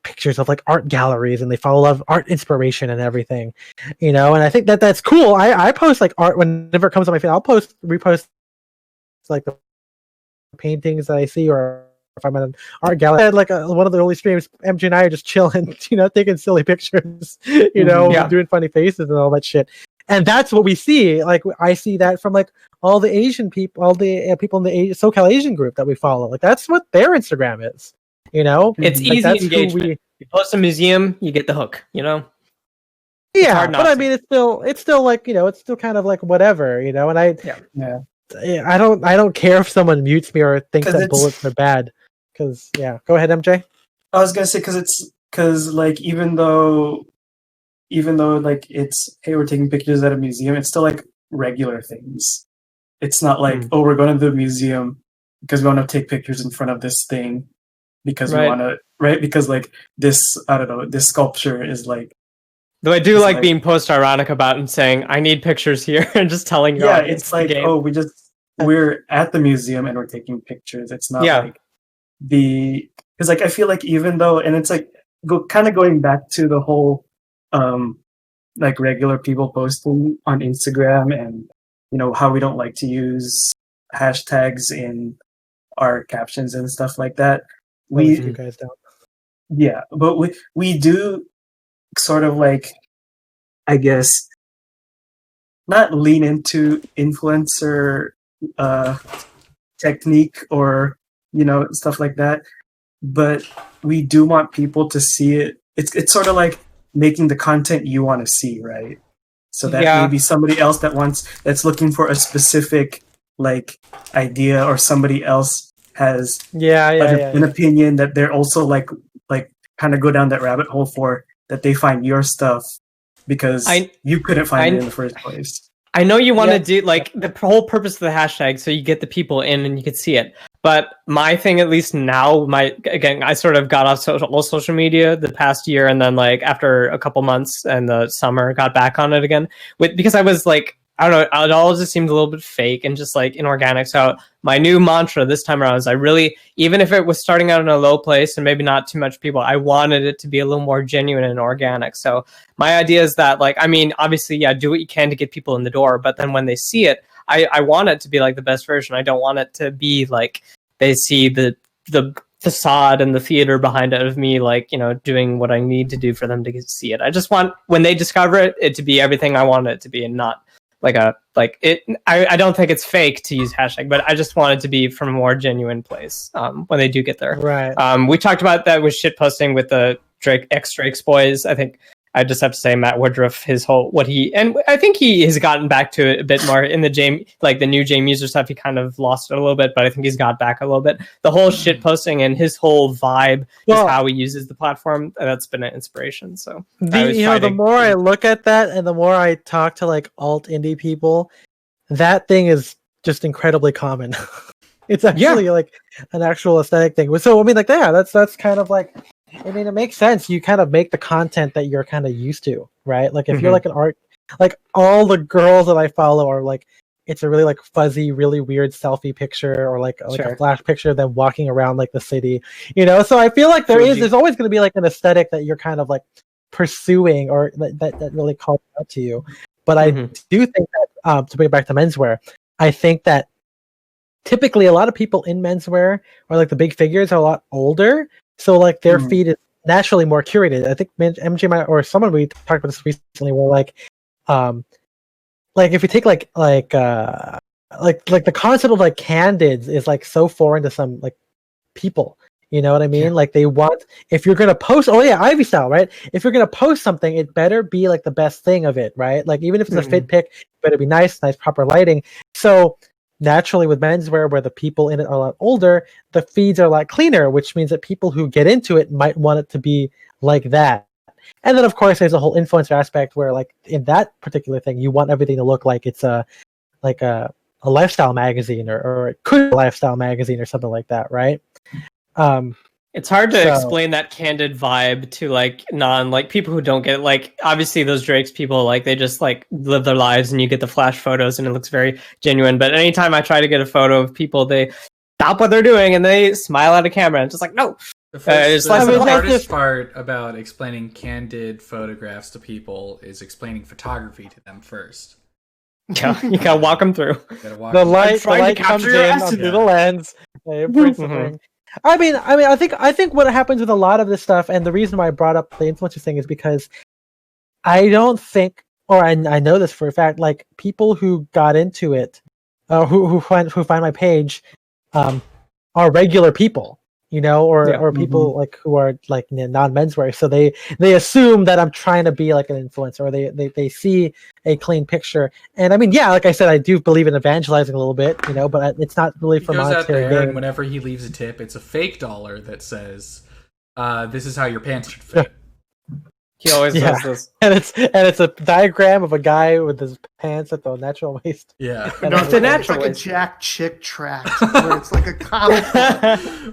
pictures of like art galleries, and they follow a lot of art inspiration and everything, and I think that's cool. I post like art whenever it comes on my feed. I'll repost like the paintings that I see, or if I'm at an art gallery. I had like one of the early streams, MJ and I are just chilling, taking silly pictures, doing funny faces and all that shit. And that's what we see. Like I see that from like all the Asian people, all the people in the SoCal Asian group that we follow. Like that's what their Instagram is. It's like, easy engagement. You post a museum, you get the hook. Yeah, but I mean, it's still like it's still kind of like whatever, and I don't care if someone mutes me or thinks that bullets are bad. Because go ahead, MJ. I was gonna say because like even though like it's hey, we're taking pictures at a museum, it's still like regular things. It's not like we're going to the museum because we want to take pictures in front of this thing because we want to because like this, I don't know, this sculpture is like. Though I do like being post-ironic about and saying I need pictures here and just telling you. Yeah, it's like we're at the museum and we're taking pictures. It's not like because like I feel like even though, and it's like kind of going back to the whole like regular people posting on Instagram and how we don't like to use hashtags in our captions and stuff like that. You guys don't. Yeah, but we do sort of like, I guess, not lean into influencer technique or stuff like that, but we do want people to see it. It's sort of like making the content you want to see, right? So that maybe somebody else that's looking for a specific like idea, or somebody else has an opinion that they're also like kind of go down that rabbit hole for, that they find your stuff because you couldn't find it in the first place. I know you want to do like the whole purpose of the hashtag, so you get the people in and you can see it. But my thing, at least now, I sort of got off social media the past year, and then like after a couple months and the summer, got back on it again because I was like, I don't know, it all just seemed a little bit fake and just like inorganic. So my new mantra this time around is I really, even if it was starting out in a low place and maybe not too much people, I wanted it to be a little more genuine and organic. So my idea is that, like, I mean, obviously, do what you can to get people in the door, but then when they see it, I want it to be like the best version. I don't want it to be like they see the facade and the theater behind it of me, like, doing what I need to do for them to see it. I just want, when they discover it to be everything I want it to be, and not I don't think it's fake to use hashtag, but I just want it to be from a more genuine place when they do get there. Right. We talked about that with shit posting with the Drake's boys. I think I just have to say Matt Woodruff, and I think he has gotten back to it a bit more in the the new Jame User stuff. He kind of lost it a little bit, but I think he's got back a little bit. The whole shit posting and his whole vibe is how he uses the platform. That's been an inspiration. So the more I look at that and the more I talk to like alt indie people, that thing is just incredibly common. It's actually like an actual aesthetic thing. So I mean, like, that's kind of like, I mean, it makes sense. You kind of make the content that you're kind of used to, right? Like if you're like an art, like all the girls that I follow are like, it's a really like fuzzy, really weird selfie picture, or like a flash picture of them walking around like the city, So I feel like there's always going to be like an aesthetic that you're kind of like pursuing, or that really calls out to you. But I do think that to bring it back to menswear, I think that typically a lot of people in menswear, or like the big figures, are a lot older. So like their feed is naturally more curated. I think MJ or someone we talked about this recently were like if you take like the concept of like candids is like so foreign to some like people. You know what I mean? Yeah. Like they want, if you're gonna post, Ivy style, right? If you're gonna post something, it better be like the best thing of it, right? Like even if it's a fit pic, it better be nice proper lighting. So naturally with menswear, where the people in it are a lot older, the feeds are a lot cleaner, which means that people who get into it might want it to be like that. And then of course there's a whole influencer aspect where like in that particular thing, you want everything to look like it's a lifestyle magazine, or it could be a lifestyle magazine or something like that, right? It's hard to explain that candid vibe to like people who don't get it. Like obviously those Drake's people, like they just like live their lives and you get the flash photos and it looks very genuine. But anytime I try to get a photo of people, they stop what they're doing and they smile at a camera and just like, no, The hardest part about explaining candid photographs to people is explaining photography to them first. Yeah, you gotta walk them through. The light comes in through the lens. I mean, I think what happens with a lot of this stuff, and the reason why I brought up the influencer thing is because I don't think, or I know this for a fact, like people who got into it, who find my page, are regular people, or people like who are like non-menswear. So they assume that I'm trying to be like an influencer, or they see a clean picture. And I mean, yeah, like I said, I do believe in evangelizing a little bit, but it's not really for monetary gain. And whenever he leaves a tip, it's a fake dollar that says, "This is how your pants should fit." He always does this, and it's a diagram of a guy with his pants at the natural waist. Yeah, it's the natural like waist. A Jack Chick tract where it's like a comic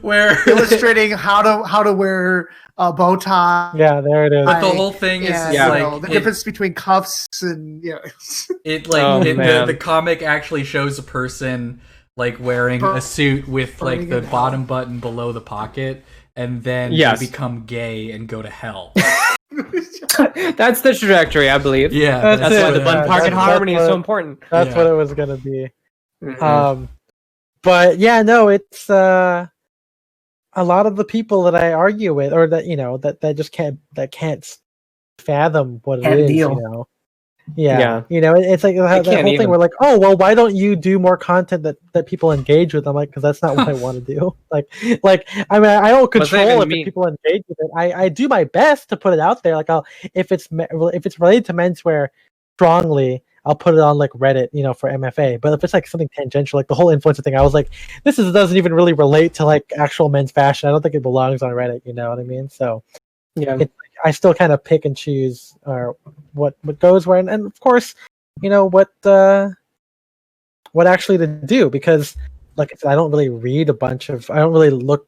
where illustrating how to wear a bow tie. Yeah, there it is. But the whole thing is the difference between cuffs and the comic actually shows a person like wearing a suit with like the bottom button below the pocket, and then they become gay and go to hell. That's the trajectory, I believe. Yeah, that's why the button park and harmony is so important. That's what it was gonna be. Mm-hmm. But yeah, no, it's a lot of the people that I argue with, or that that just can't fathom what it is. Yeah. It's like that whole thing where like, oh well, why don't you do more content that people engage with? I'm like, because that's not what I want to do. Like I mean, I don't control if people engage with it. I do my best to put it out there. Like if it's related to menswear strongly, I'll put it on like Reddit, for MFA. But if it's like something tangential, like the whole influencer thing, I was like, this doesn't even really relate to like actual men's fashion. I don't think it belongs on Reddit. You know what I mean? So yeah. I still kind of pick and choose what goes where, and of course, what actually to do, because like I said, I don't really read I don't really look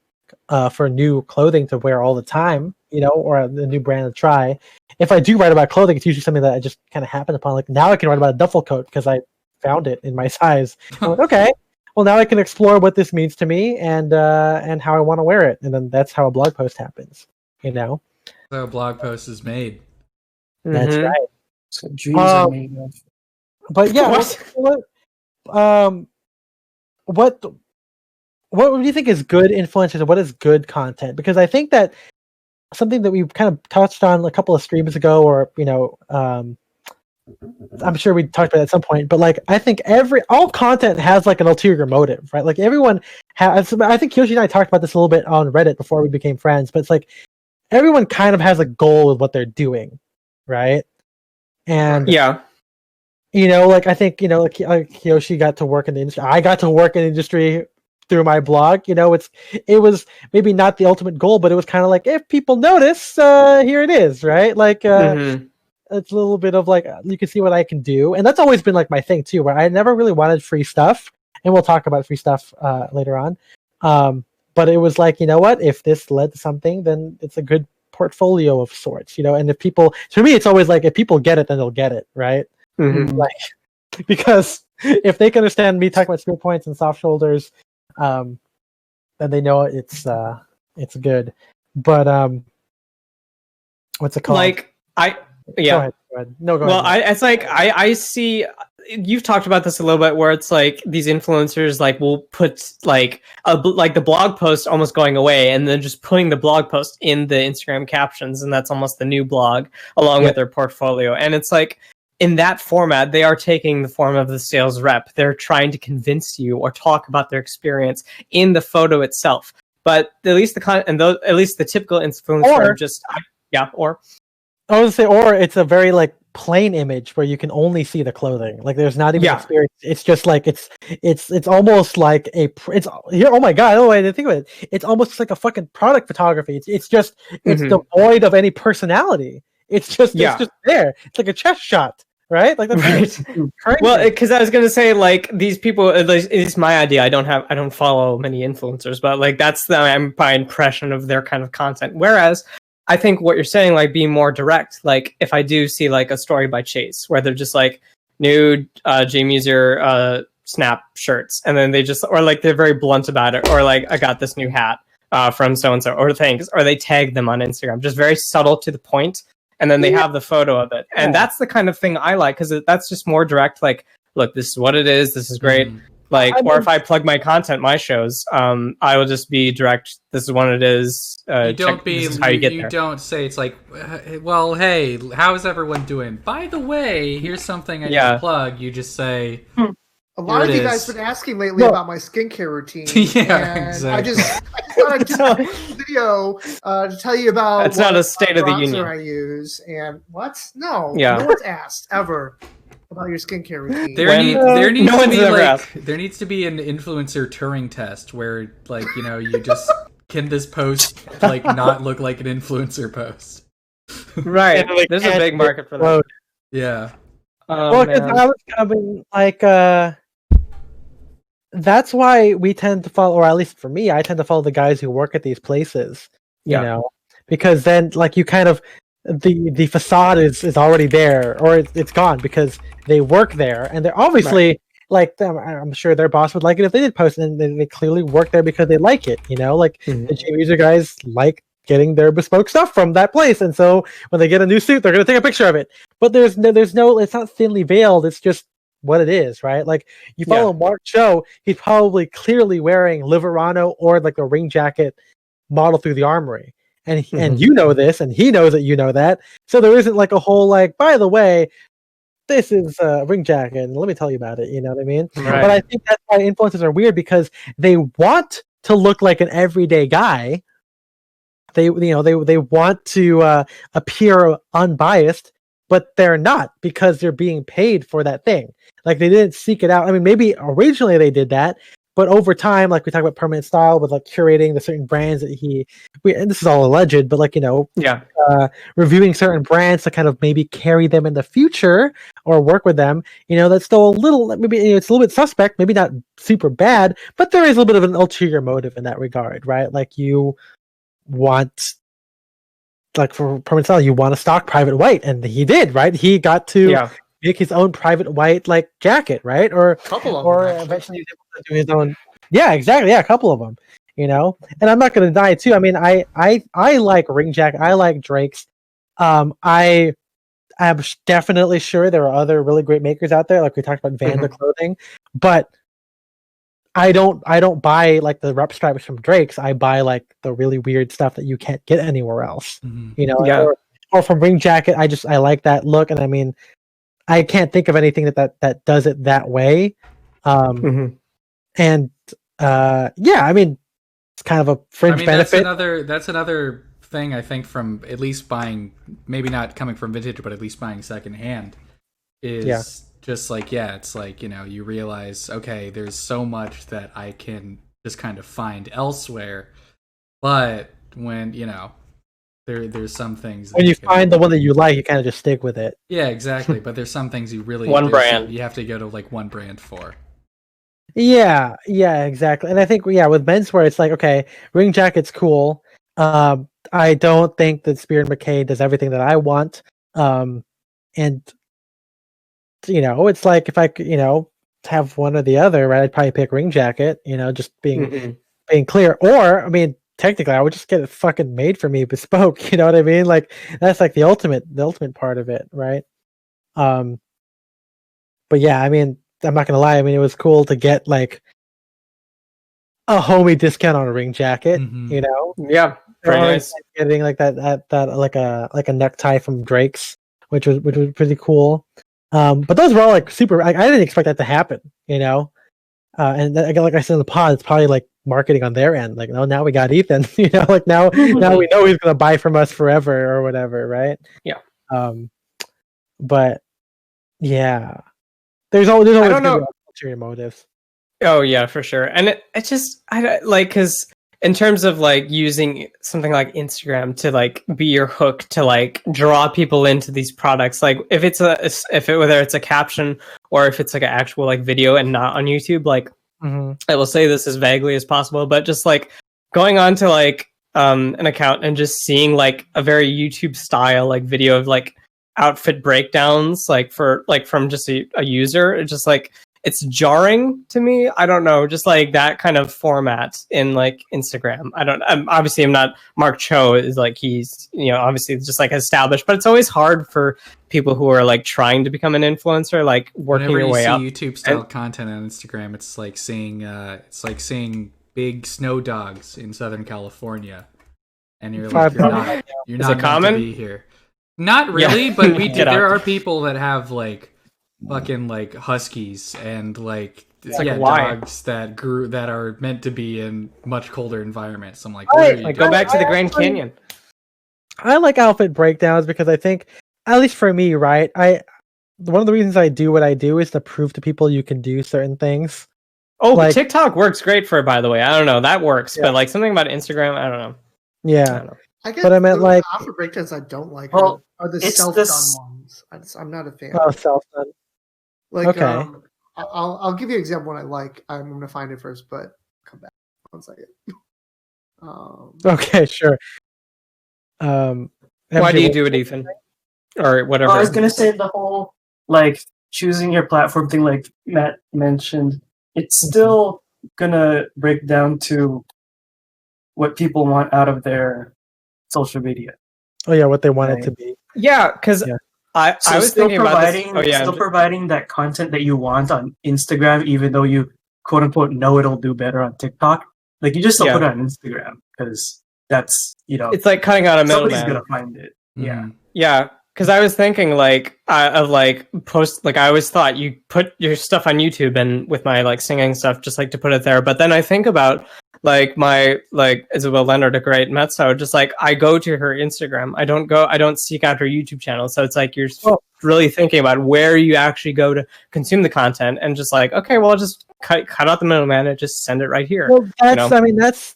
for new clothing to wear all the time, or a new brand to try. If I do write about clothing, it's usually something that I just kind of happen upon. Like now I can write about a duffel coat because I found it in my size. I'm like, okay, well now I can explore what this means to me and how I want to wear it, and then that's how a blog post happens. So a blog post is made. That's right. So dreams are made of. But yeah, what do you think is good influencers, and what is good content? Because I think that something that we kind of touched on a couple of streams ago, or I'm sure we talked about it at some point. But like, I think all content has like an ulterior motive, right? Like everyone has. I think Kyoshi and I talked about this a little bit on Reddit before we became friends. But it's like, everyone kind of has a goal with what they're doing, right? And like I think like Kiyoshi got to work in the industry. I got to work in the industry through my blog. It was maybe not the ultimate goal, but it was kind of like, if people notice, here it is, right? Like it's a little bit of like, you can see what I can do, and that's always been like my thing too, where I never really wanted free stuff, and we'll talk about free stuff later on. But it was like, what? If this led to something, then it's a good portfolio of sorts, and if people, to me, it's always like, if people get it, then they'll get it, right? Mm-hmm. Like, because if they can understand me talking about spear points and soft shoulders, then they know it's good. But what's it called? Like Go ahead. No, go ahead. It's like I see. You've talked about this a little bit, where it's like these influencers like will put like the blog post almost going away, and then just putting the blog post in the Instagram captions, and that's almost the new blog along with their portfolio. And it's like, in that format, they are taking the form of the sales rep. They're trying to convince you or talk about their experience in the photo itself. But at least at least the typical influencer I would say, or it's a very like plain image where you can only see the clothing. Like there's not even experience. It's just like it's almost like oh my god, oh I didn't think of it. It's almost like a fucking product photography. It's devoid of any personality. It's just there. It's like a chest shot, right? Like that's right. Well, because I was gonna say, like, these people, at least it's my idea. I don't follow many influencers, but like that's my impression of their kind of content. Whereas I think what you're saying, like being more direct, like if I do see like a story by Chase where they're just like new J-Muser Snap shirts, and then they just, or like they're very blunt about it, or like I got this new hat, from so and so, or things, or they tag them on Instagram, just very subtle to the point, and then they have the photo of it, and that's the kind of thing I like because that's just more direct. Like, look, this is what it is. This is great. Like, or if I plug my content, my shows, I will just be direct. This is what it is. You don't you don't say it's like, well, hey, how's everyone doing? By the way, here's something I need to plug. You just say. A lot of you guys have been asking lately about my skincare routine. Yeah, exactly. I just thought I'd do a video to tell you about that's not a state of the union I use. And what? No. Yeah. No one's asked ever about your skincare routine. There needs to be an influencer Turing test where, like, you know, you just can this post like not look like an influencer post. Right. There's a big market for that. Yeah. Well, because I was coming like that's why we tend to follow, or at least for me, I tend to follow the guys who work at these places. You know, because then like you kind of the facade is already there, or it's gone because they work there, and they're obviously like them. I'm sure their boss would like it if they did post, and they clearly work there because they like it. You know, like the G user guys like getting their bespoke stuff from that place, and so when they get a new suit, they're going to take a picture of it. But there's no, it's not thinly veiled. It's just what it is, right? Like you follow Mark Cho, he's probably clearly wearing Liverano or like a ring jacket model through the Armory. And and you know this, and he knows that you know that. So there isn't like a whole like, by the way, this is a ring jacket, and let me tell you about it. You know what I mean? Right. But I think that's why influencers are weird, because they want to look like an everyday guy. They want to appear unbiased, but they're not, because they're being paid for that thing. Like they didn't seek it out. I mean, maybe originally they did that, but over time, like we talk about Permanent Style with like curating the certain brands that and this is all alleged, but like, reviewing certain brands to kind of maybe carry them in the future or work with them, that's still a little, maybe it's a little bit suspect, maybe not super bad, but there is a little bit of an ulterior motive in that regard, right? Like you want, like for Permanent Style, you want a stock private white, and he did, right? He got to make his own private white like jacket, right? Or eventually he was able to do his own. Yeah, exactly. Yeah, a couple of them. And I'm not going to deny too. I mean, I like ring jacket. I like Drake's. I am definitely sure there are other really great makers out there, like we talked about Vanda clothing, but I don't buy like the rep stripes from Drake's. I buy like the really weird stuff that you can't get anywhere else. Or from ring jacket. I like that look, and I mean, I can't think of anything that does it that way. And I mean, it's kind of a fringe benefit. That's another thing I think, from at least buying, maybe not coming from vintage, but at least buying secondhand, is just like, it's like, you realize, okay, there's so much that I can just kind of find elsewhere, but when there's some things when you find the one that you like, you kind of just stick with it. Yeah, exactly. But there's some things you really brand you have to go to like one brand for. Yeah, exactly. And I think with menswear, it's like, okay, ring jacket's cool. I don't think that Spear and McKay does everything that I want. And it's like if I could, have one or the other, right? I'd probably pick ring jacket. Just being clear. Or I mean, technically, I would just get it fucking made for me, bespoke. You know what I mean? Like that's like the ultimate part of it, right? But yeah, I mean, I'm not gonna lie. I mean, it was cool to get like a homie discount on a ring jacket. Yeah, very nice. Getting like that like a necktie from Drake's, which was pretty cool. But those were all like super. I didn't expect that to happen. And again, like I said in the pod, it's probably like marketing on their end. Like, oh, now we got Ethan. Like now we know he's gonna buy from us forever or whatever, right? Yeah. But yeah, there's always ulterior motives. Oh yeah, for sure. And it just I like, because in terms of like using something like Instagram to like be your hook to like draw people into these products, like whether it's a caption or if it's like an actual like video and not on YouTube, like I will say this as vaguely as possible, but just like going on to like an account and just seeing like a very YouTube style like video of like outfit breakdowns, like from just a user, it's just like it's jarring to me. I don't know, just like that kind of format in like Instagram. I'm not Mark Cho is like, he's, obviously just like established, but it's always hard for people who are like trying to become an influencer, like working your way up. Whenever you see YouTube style content on Instagram, it's like seeing big snow dogs in Southern California, and you're like, you're not meant to be here. Not really, but there are people that have like fucking like huskies and like dogs that are meant to be in much colder environments. I'm like, go back to the Grand Canyon. I like outfit breakdowns because I think, at least for me, right? One of the reasons I do what I do is to prove to people you can do certain things. Oh, like, TikTok works great for it, by the way. I don't know, that works, but like something about Instagram, I don't know. Yeah, I don't know. I guess but I meant like outfit breakdowns I don't like are the self-done ones. I'm not a fan. Oh, self-done. Like, okay. I'll give you an example one I like. I'm going to find it first, but come back 1 second. Okay, sure. Why do you do it, Ethan? Or whatever. I was going to say the whole like choosing your platform thing, like Matt mentioned. It's still going to break down to what people want out of their social media. Oh yeah, what they want it to be. Yeah, because I was thinking about this. Still providing that content that you want on Instagram, even though you quote unquote know it'll do better on TikTok. Like you just still put it on Instagram because that's it's like cutting out a middleman. Somebody's gonna find it. Mm-hmm. Yeah. Because I was thinking like of like post, like I always thought you put your stuff on YouTube and with my like singing stuff, just like to put it there. But then I think about like my like Isabel Leonard, a great mezzo, just like I go to her Instagram. I don't seek out her YouTube channel. So it's like you're really thinking about where you actually go to consume the content and just like, okay, well, I'll just cut out the middleman and just send it right here. Well,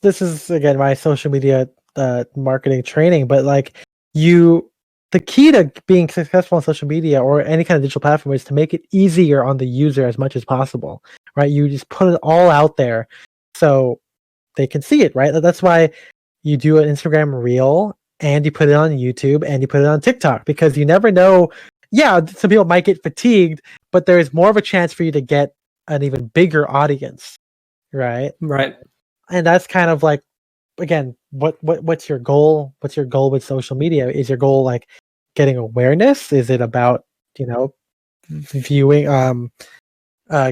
this is again my social media marketing training, but like the key to being successful on social media or any kind of digital platform is to make it easier on the user as much as possible, right? You just put it all out there so they can see it, right? That's why you do an Instagram reel and you put it on YouTube and you put it on TikTok, because you never know. Yeah, some people might get fatigued, but there is more of a chance for you to get an even bigger audience, right? Right. And that's kind of like, again, what's your goal? What's your goal with social media? Is your goal like getting awareness? Is it about viewing,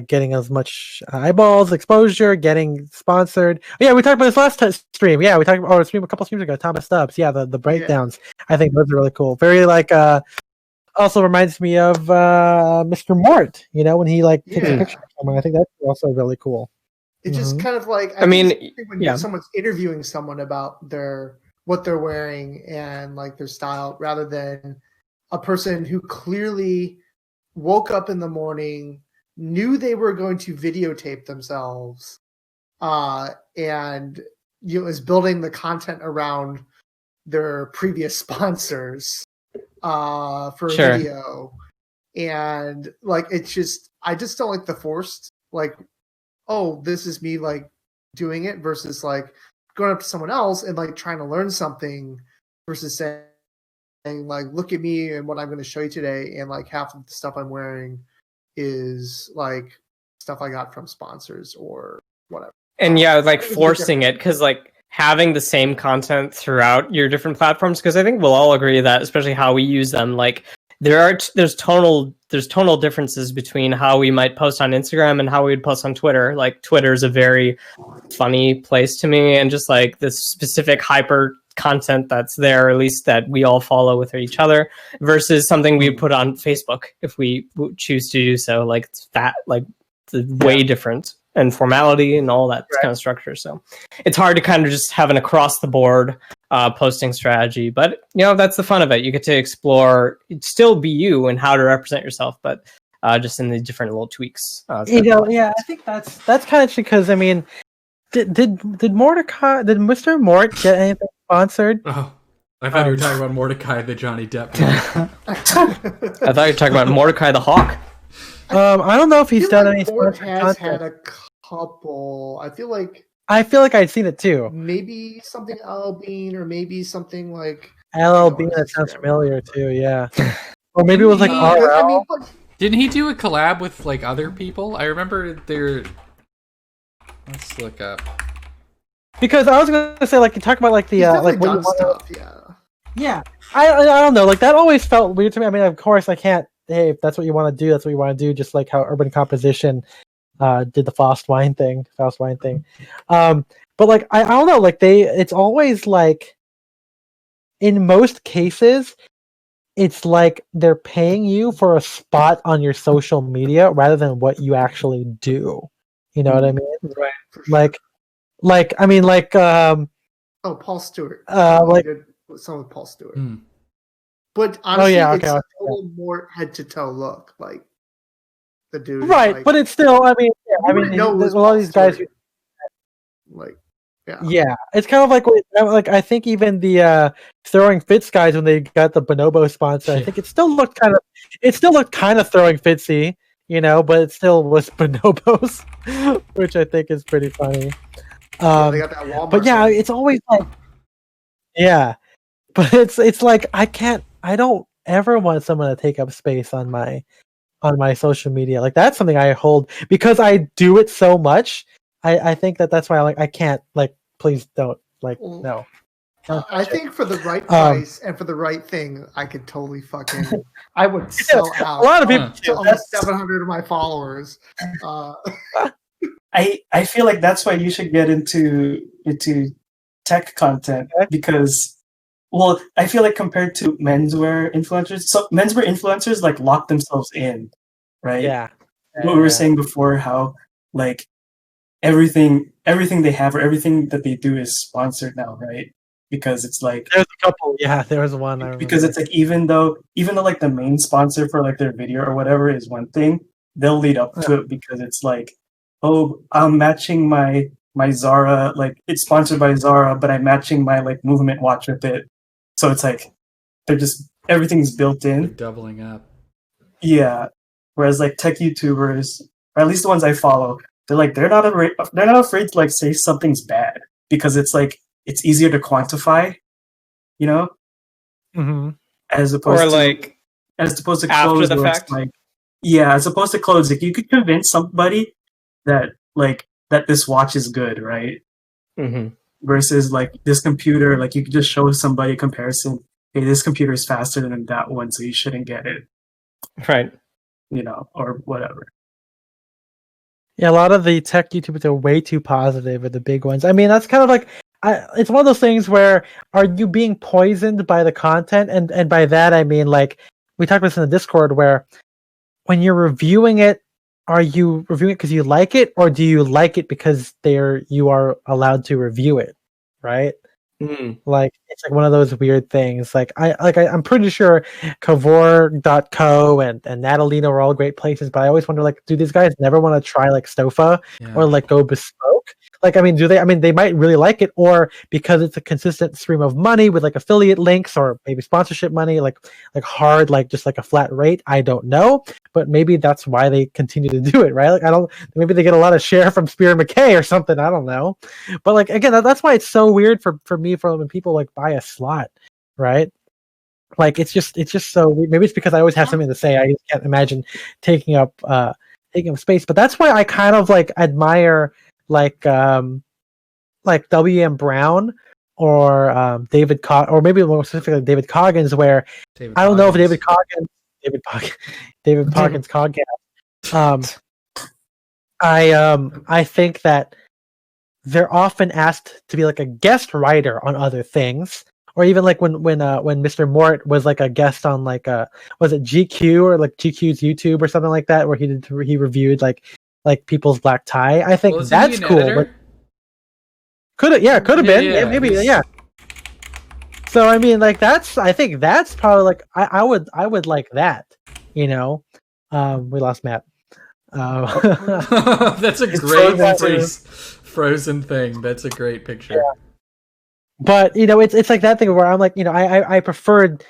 getting as much eyeballs, exposure, getting sponsored? Oh, yeah, we talked about this last stream. Yeah, we talked about a couple streams ago. Thomas Stubbs. Yeah, the breakdowns. Yeah. I think those are really cool. Very like also reminds me of Mr. Mort. When he like takes a picture of someone. I think that's also really cool. It's just kind of like when someone's interviewing someone about what they're wearing and like their style, rather than a person who clearly woke up in the morning, knew they were going to videotape themselves, and is building the content around their previous sponsors for a video, and like I just don't like the forced like, oh, this is me like doing it versus like going up to someone else and like trying to learn something versus saying like, look at me and what I'm going to show you today, and like half of the stuff I'm wearing is like stuff I got from sponsors or whatever. And like forcing it, because like having the same content throughout your different platforms, because I think we'll all agree that, especially how we use them, like there's tonal differences between how we might post on Instagram and how we would post on Twitter. Like Twitter is a very funny place to me, and just like this specific hyper content that's there, at least that we all follow with each other, versus something we put on Facebook if we choose to do so. Like it's way different and formality and all that kind of structure. So it's hard to kind of just have an across the board posting strategy, but that's the fun of it. You get to explore, still be you and how to represent yourself, but just in the different little tweaks. I think that's kind of because did Mr. Mort get anything sponsored? Oh, I thought you were talking about Mordecai the Johnny Depp. I thought you were talking about Mordecai the Hawk. I don't know if he's done any Mort has had a couple. I feel like I'd seen it too. Maybe something LL Bean, or maybe something like LL Bean. That sounds familiar too. Yeah. Or maybe it was like RL. Didn't he do a collab with like other people? I remember there. Let's look up. Because I was gonna say, like, you talk about like the like what you want stuff, yeah. I don't know, like that always felt weird to me. I mean, of course, I can't. Hey, if that's what you want to do, that's what you want to do. Just like how Urban Composition did the Faust wine thing. But like I don't know, like it's always like in most cases, it's like they're paying you for a spot on your social media rather than what you actually do. You know what I mean? Right. Like I mean, like Paul Stewart. like some with Paul Stewart. But honestly, it's a little more head to toe look, like the dude. Right, like, but it's still. I mean, yeah, I mean, a lot of these guys. Like, yeah, it's kind of like I think even the Throwing Fits guys when they got the Bonobo sponsor, I think it still looked kind of Throwing Fitsy, you know, but it still was Bonobos, which I think is pretty funny. They got that Walmart. But yeah, it's always like, yeah, but it's like I don't ever want someone to take up space on my social media. Like that's something I hold because I do it so much. I think that's why I can't, like, please don't, like, no. I think for the right price and for the right thing, I could totally I would sell out. A lot of people to almost 700 of my followers. I feel like that's why you should get into tech content because, well, I feel like compared to menswear influencers, so menswear influencers like lock themselves in, right? Yeah. What we were saying before, how like everything they have or everything that they do is sponsored now, right? Because it's like there's a couple. Yeah, there was one. Because it's like even though like the main sponsor for like their video or whatever is one thing, they'll lead up to it because it's like, oh, I'm matching my Zara, like it's sponsored by Zara, but I'm matching my like movement watch with it. So it's like they're just everything's built in. They're doubling up. Yeah. Whereas like tech YouTubers, or at least the ones I follow, they're not afraid to like say something's bad because it's like it's easier to quantify, you know, as opposed to after clothes. The fact. Like, yeah, as opposed to clothes, like you could convince somebody that this watch is good, right? Versus like this computer, like you could just show somebody a comparison. Hey, this computer is faster than that one, so you shouldn't get it, right? You know, or whatever. Yeah, a lot of the tech YouTubers are way too positive with the big ones. I mean, that's kind of like, it's one of those things where, are you being poisoned by the content? And by that, I mean, like, we talked about this in the Discord, where when you're reviewing it, are you reviewing it because you like it, or do you like it because you are allowed to review it, right? Like, it's like one of those weird things. Like I'm pretty sure Cavor.co and Natalina are all great places, but I always wonder, like, do these guys never want to try like Stofa or like go bespoke? Like, I mean, do they? I mean, they might really like it, or because it's a consistent stream of money with like affiliate links or maybe sponsorship money, like hard, like just like a flat rate. I don't know, but maybe that's why they continue to do it, right? Like, maybe they get a lot of share from Spear McKay or something. I don't know, but like again, that's why it's so weird for me for when people like buy a slot, right? Like it's just so weird. Maybe it's because I always have something to say. I just can't imagine taking up space. But that's why I kind of like admire like W.M. Brown or David or maybe more specifically David Coggins, where I don't know if David Coggins Coggins. I think that they're often asked to be like a guest writer on other things, or even like when Mr. Mort was like a guest on like was it GQ or like GQ's YouTube or something like that, where he reviewed like people's black tie. I think that's cool. Could have been. Yeah, maybe. Yeah. So I mean, like I think that's probably like I would like that. You know, we lost Matt. That's a great frozen thing. That's a great picture. Yeah. But you know, it's like that thing where I'm like, you know, I preferred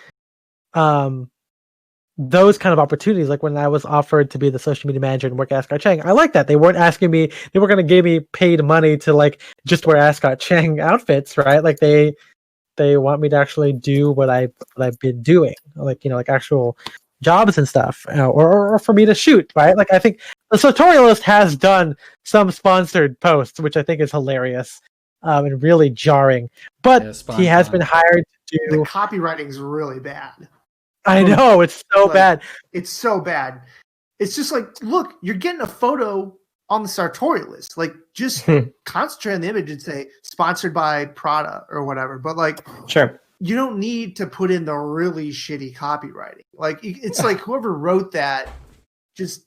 those kind of opportunities, like when I was offered to be the social media manager and work at Ascot Chang. I like that. They weren't asking me, they were going to give me paid money to like just wear Ascot Chang outfits, right? Like they want me to actually do what I've been doing, like, you know, like actual jobs and stuff, or for me to shoot, right? Like I think the Sartorialist has done some sponsored posts, which I think is hilarious and really jarring. But he has been hired to do. The copywriting is really bad. I know, it's so bad. It's so bad. It's just like, look, you're getting a photo on the Sartorialist. Like, just concentrate on the image and say sponsored by Prada or whatever. But like, sure, you don't need to put in the really shitty copywriting. Like, it's like whoever wrote that just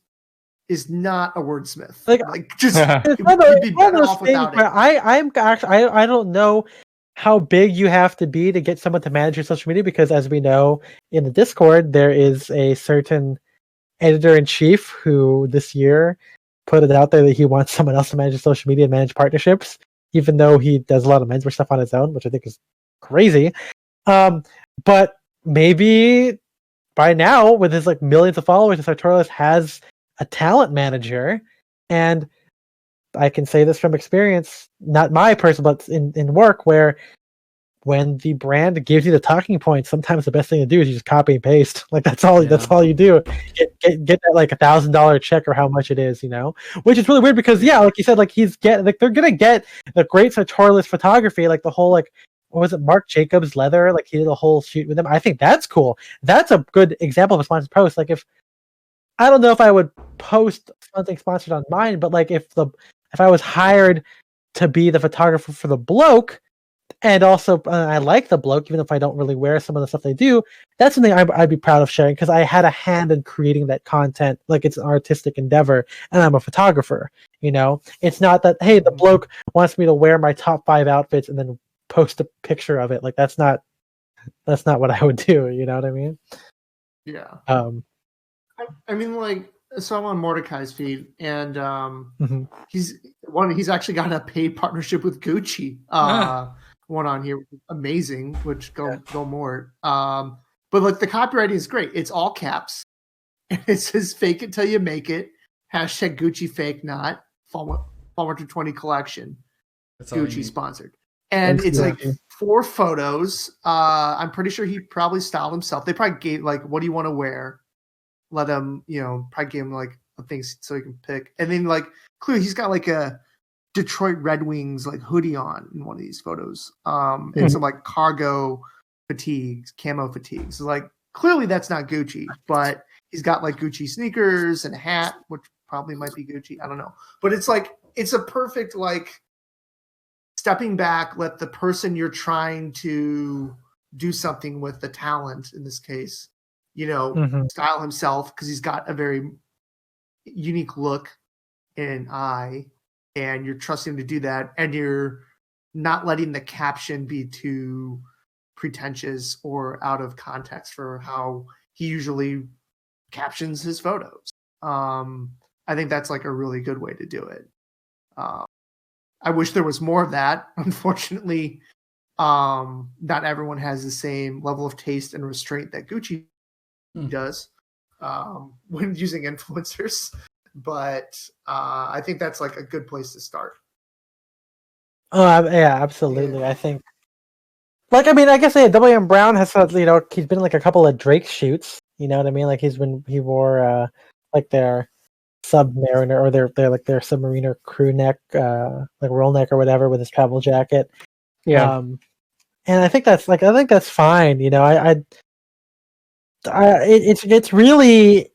is not a wordsmith. Like just you'd be better off without it. I don't know how big you have to be to get someone to manage your social media, because as we know in the Discord, there is a certain editor-in-chief who this year put it out there that he wants someone else to manage his social media and manage partnerships, even though he does a lot of menswear stuff on his own, which I think is crazy. But maybe by now, with his like millions of followers, the Sartorialist has a talent manager, and I can say this from experience, not my personal, but in work, where when the brand gives you the talking points, sometimes the best thing to do is you just copy and paste. Like that's all you do. Get that like $1,000 check or how much it is, which is really weird because like you said, like they're gonna get the great Sartorialist photography, like the whole like, what was it, Marc Jacobs leather, like he did a whole shoot with him. I think that's cool. That's a good example of a sponsored post. Like I don't know if I would post something sponsored on mine, but like if I was hired to be the photographer for the bloke, and also I like the bloke, even if I don't really wear some of the stuff they do, that's something I'd be proud of sharing because I had a hand in creating that content. Like it's an artistic endeavor, and I'm a photographer. It's not that, hey, the bloke wants me to wear my top 5 outfits and then post a picture of it. Like that's not what I would do. You know what I mean? Yeah. I mean, like, so I'm on Mordecai's feed, and he's actually got a paid partnership with Gucci. One on here, amazing. Which go more. But like the copywriting is great. It's all caps. It says "fake it till you make it." Hashtag Gucci fake not fall winter 20 collection. That's Gucci sponsored, and it's like 4 photos. I'm pretty sure he probably styled himself. They probably gave like, "What do you want to wear?" Let him, probably give him like things so he can pick. And then like clearly he's got like a Detroit Red Wings like hoodie on in one of these photos. And some like cargo fatigues, camo fatigues. So, like clearly that's not Gucci, but he's got like Gucci sneakers and a hat, which probably might be Gucci. I don't know. But it's like, it's a perfect like stepping back, let the person you're trying to do something with, the talent in this case, style himself because he's got a very unique look and eye, and you're trusting him to do that, and you're not letting the caption be too pretentious or out of context for how he usually captions his photos. I think that's like a really good way to do it. I wish there was more of that. Unfortunately, not everyone has the same level of taste and restraint that Gucci does when using influencers, but I think that's like a good place to start. Yeah, absolutely. I think, like, I mean, I guess WM Brown has, he's been like a couple of Drake shoots. You know what I mean? Like he wore like their Submariner or their Submariner crew neck, like roll neck or whatever, with his travel jacket. Yeah, and I think that's fine. It's really,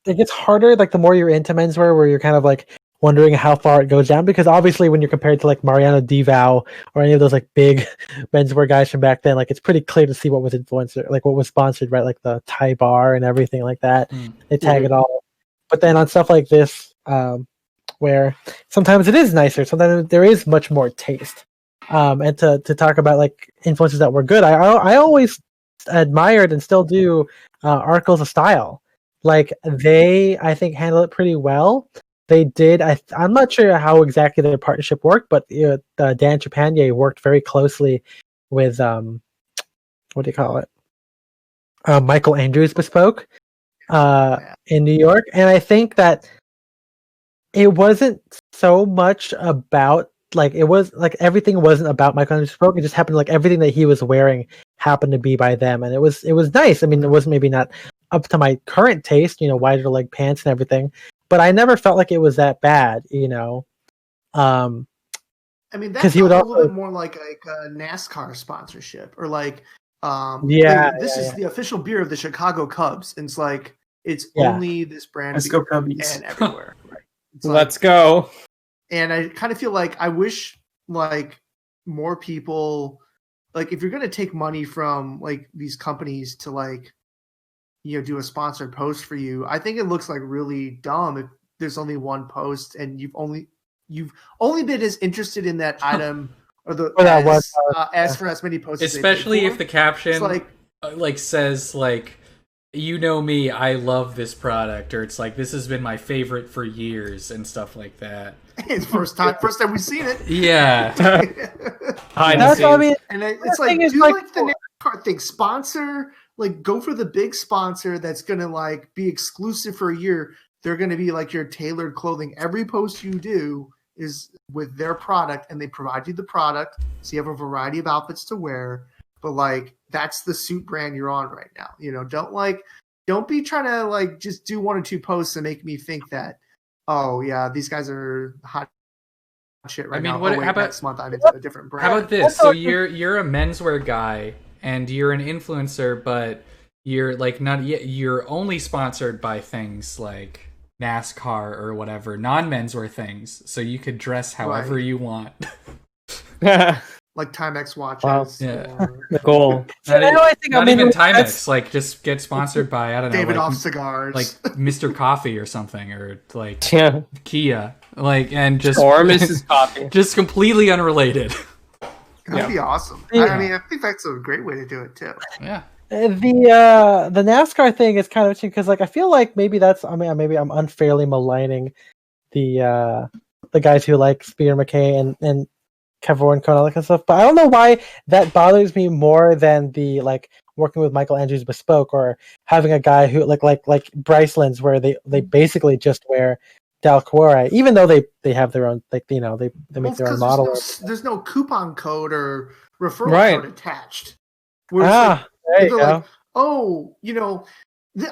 it gets harder like the more you're into menswear, where you're kind of like wondering how far it goes down, because obviously when you're compared to like Mariano Divow or any of those like big menswear guys from back then, like it's pretty clear to see what was influencer, like what was sponsored, right? Like the Thai bar and everything like that. They tag it all. But then on stuff like this, where sometimes it is nicer, sometimes there is much more taste. And to talk about like influencers that were good, I always admired and still do Articles of Style. Like they, I think, handle it pretty well. They did. I'm not sure how exactly their partnership worked, but Dan Trepanier worked very closely with what do you call it? Michael Andrews Bespoke in New York, and I think that it wasn't so much about like, it was like everything wasn't about Michael Andrews Bespoke. It just happened like everything that he was wearing happened to be by them, and it was nice. I mean, it was maybe not up to my current taste, wider leg pants and everything. But I never felt like it was that bad, I mean, that's a little bit more like a NASCAR sponsorship, or this is the official beer of the Chicago Cubs. And it's like it's only this brand. Let's go Cubbies. And everywhere. Right? Let's go. And I kind of feel like I wish like more people, like if you're going to take money from like these companies to like do a sponsored post for you, I think it looks like really dumb if there's only one post and you've only been as interested in that item or as for as many posts, especially if the caption like says like, me, I love this product, or it's like this has been my favorite for years and stuff like that. It's first time we've seen it. Yeah. That's what I mean. And it's like, do like the NASCAR thing, sponsor, like go for the big sponsor that's gonna like be exclusive for a year. They're gonna be like your tailored clothing. Every post you do is with their product, and they provide you the product, so you have a variety of outfits to wear. But like that's the suit brand you're on right now. Don't be trying to like just do one or two posts and make me think that, oh yeah, these guys are hot shit right now. How about next month I'm into a different brand? How about this? So you're a menswear guy and you're an influencer, but you're like you're only sponsored by things like NASCAR or whatever, non-menswear things, so you could dress however you want. Like Timex watches. Wow. Yeah. The goal. Not even Timex. Like, just get sponsored by, I don't know, Davidoff cigars. Like Mr. Coffee or something, or like Kia. Like, and just... Or Mrs. Coffee. Just completely unrelated. That'd be awesome. Yeah. I mean, I think that's a great way to do it, too. Yeah. The NASCAR thing is kind of interesting because, like, I feel like maybe maybe I'm unfairly maligning the guys who like Spear McKay and Kevin and all that kind of stuff, but I don't know why that bothers me more than the like working with Michael Andrews Bespoke or having a guy who like Bryceland's where they basically just wear Dalquore, even though they have their own they make their own model. There's no coupon code or referral code attached. There you go. Like, oh,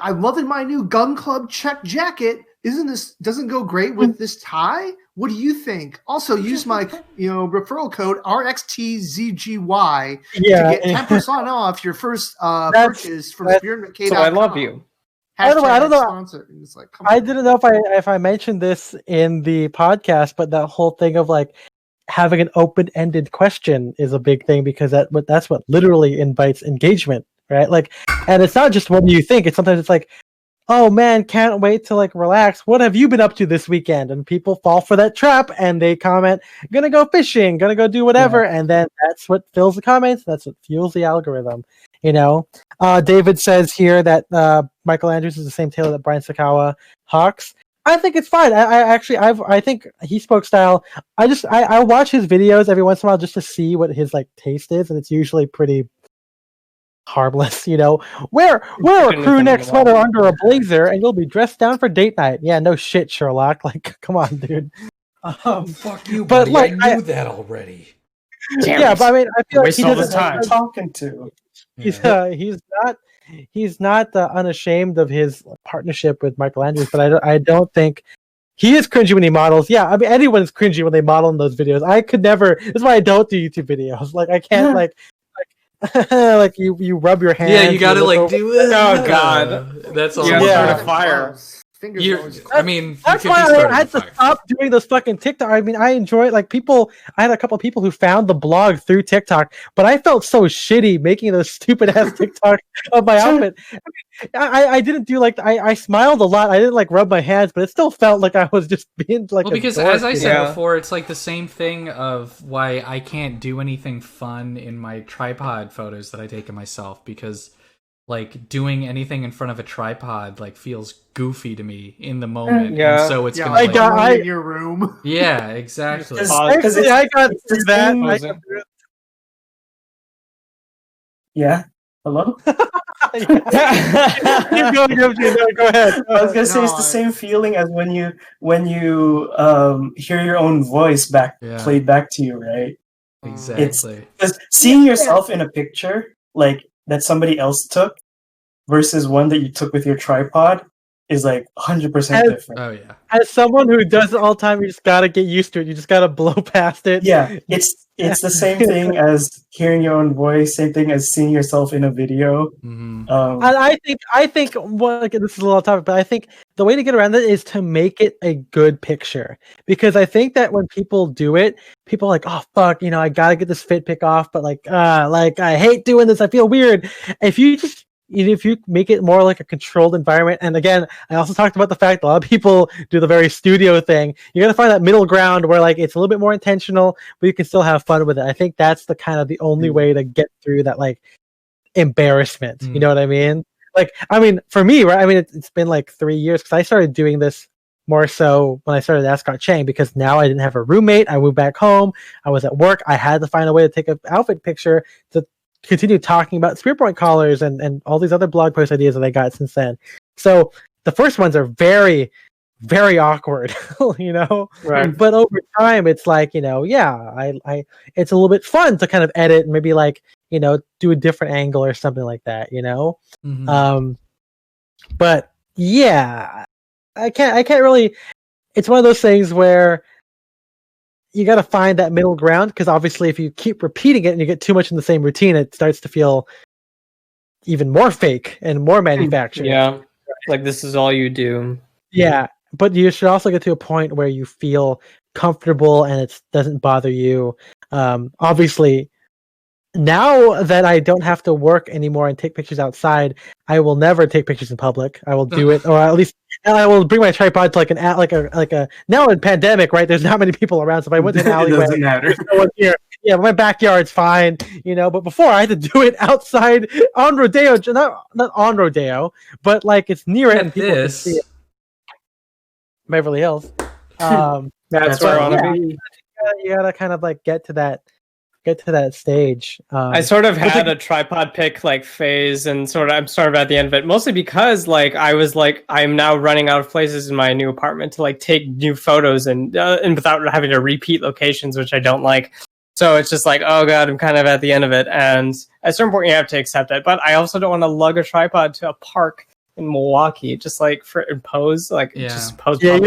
I'm loving my new Gun Club check jacket. Doesn't go great with this tie? What do you think? Also, use my referral code RXTZGY to get 10% off your first purchase from SpearMcKay.com. So I love you. I don't know. It's like, I didn't know if I mentioned this in the podcast, but that whole thing of like having an open-ended question is a big thing because that's what literally invites engagement, right? Like, and it's not just what do you think. It's sometimes it's like, oh man, can't wait to like relax. What have you been up to this weekend? And people fall for that trap and they comment, gonna go fishing, gonna go do whatever. Yeah. And then that's what fills the comments. That's what fuels the algorithm, David says here that Michael Andrews is the same tailor that Brian Sakawa hawks. I think it's fine. I think he spoke style. I watch his videos every once in a while just to see what his like taste is. And it's usually pretty harmless, wear a crew neck sweater under a blazer and you'll be dressed down for date night. Yeah, no shit, Sherlock. Like, come on, dude. Fuck you, buddy. But I knew that already. Yeah, but I mean, I feel like he doesn't time talking to. He's not unashamed of his partnership with Michael Andrews, but I don't think he is cringy when he models. Yeah, I mean, anyone's cringy when they model in those videos. I could never. That's why I don't do YouTube videos. Like, I can't like you rub your hands. Yeah, you gotta like do it. Oh god, that's all. Yeah, fire. That's why I had to stop doing those fucking TikTok. I mean, I enjoy it. Like people, I had a couple of people who found the blog through TikTok, but I felt so shitty making those stupid ass TikTok of my outfit. I didn't do like I smiled a lot. I didn't like rub my hands, but it still felt like I was just being like. Well, because as I said before, it's like the same thing of why I can't do anything fun in my tripod photos that I take of myself because. Like doing anything in front of a tripod like feels goofy to me in the moment. Yeah, and so it's gonna like, in your room. Yeah, exactly. Because I got through that. Yeah. Hello. Go ahead. I was gonna say it's the same feeling as when you hear your own voice played back to you, right? Exactly. It's seeing yourself in a picture like that somebody else took versus one that you took with your tripod is like 100% different. Oh yeah. As someone who does it all the time, you just gotta get used to it. You just gotta blow past it. Yeah, it's the same thing as hearing your own voice. Same thing as seeing yourself in a video. Mm-hmm. I think well, this is a little topic, but I think the way to get around it is to make it a good picture. Because I think that when people do it, people are like, oh fuck, I gotta get this fit pick off, but like I hate doing this. I feel weird. If you make it more like a controlled environment, and again, I also talked about the fact that a lot of people do the very studio thing. You're gonna find that middle ground where like it's a little bit more intentional, but you can still have fun with it. I think that's the only way to get through that like embarrassment. You know what I mean? Like, I mean, for me, right? I mean, it's been like 3 years because I started doing this more so when I started Ascot Chang, because now I didn't have a roommate. I moved back home. I was at work. I had to find a way to take an outfit picture to continue talking about Spear Point collars and all these other blog post ideas that I got since then. So the first ones are very, very awkward, Right. But over time, it's like, it's a little bit fun to kind of edit and maybe like, do a different angle or something like that, Mm-hmm. But yeah, I can't really, it's one of those things where you got to find that middle ground, because obviously if you keep repeating it and you get too much in the same routine, it starts to feel even more fake and more manufactured. Yeah, like this is all you do. Yeah, but you should also get to a point where you feel comfortable and it doesn't bother you. Obviously, now that I don't have to work anymore and take pictures outside, I will never take pictures in public. I will do it, or at least I will bring my tripod to like a now in pandemic, right? There's not many people around, so if I went to an alleyway, it doesn't matter. Here. Yeah, my backyard's fine, But before I had to do it outside on Rodeo, not on Rodeo, but like it's near it and people can see it. Beverly Hills. That's where I want to be. You gotta kind of like get to that stage. I sort of had a tripod pick like phase, and I'm sort of at the end of it, mostly because like I was like, I'm now running out of places in my new apartment to like take new photos and without having to repeat locations, which I don't like. So it's just like, oh god, I'm kind of at the end of it, and at a certain point you have to accept it. But I also don't want to lug a tripod to a park in Milwaukee, just like for pose, like just pose. Yeah,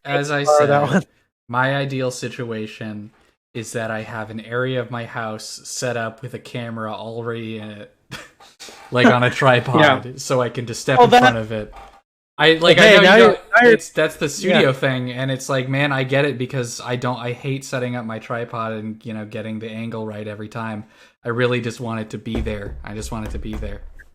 as I said, my ideal situation is that I have an area of my house set up with a camera already in it, like on a tripod, so I can just step in front of it. That's the studio thing, and it's like, man, I get it, because I hate setting up my tripod and getting the angle right every time. I really just want it to be there.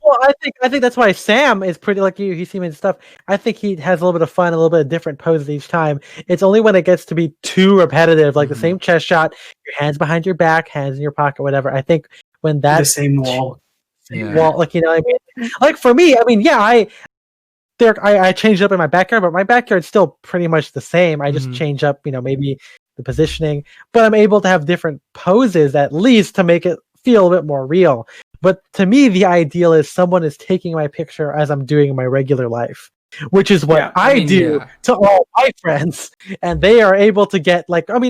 Well, I think that's why Sam is pretty like you. He's seen stuff. I think he has a little bit of fun, a little bit of different poses each time. It's only when it gets to be too repetitive, like the same chest shot, your hands behind your back, hands in your pocket, whatever. I think when that's the same wall, like what I mean. Like for me, I mean, I changed it up in my backyard, but my backyard's still pretty much the same. I just change up, maybe the positioning, but I'm able to have different poses at least to make it feel a bit more real. But to me, the ideal is someone is taking my picture as I'm doing in my regular life, which is what I do to all my friends. And they are able to get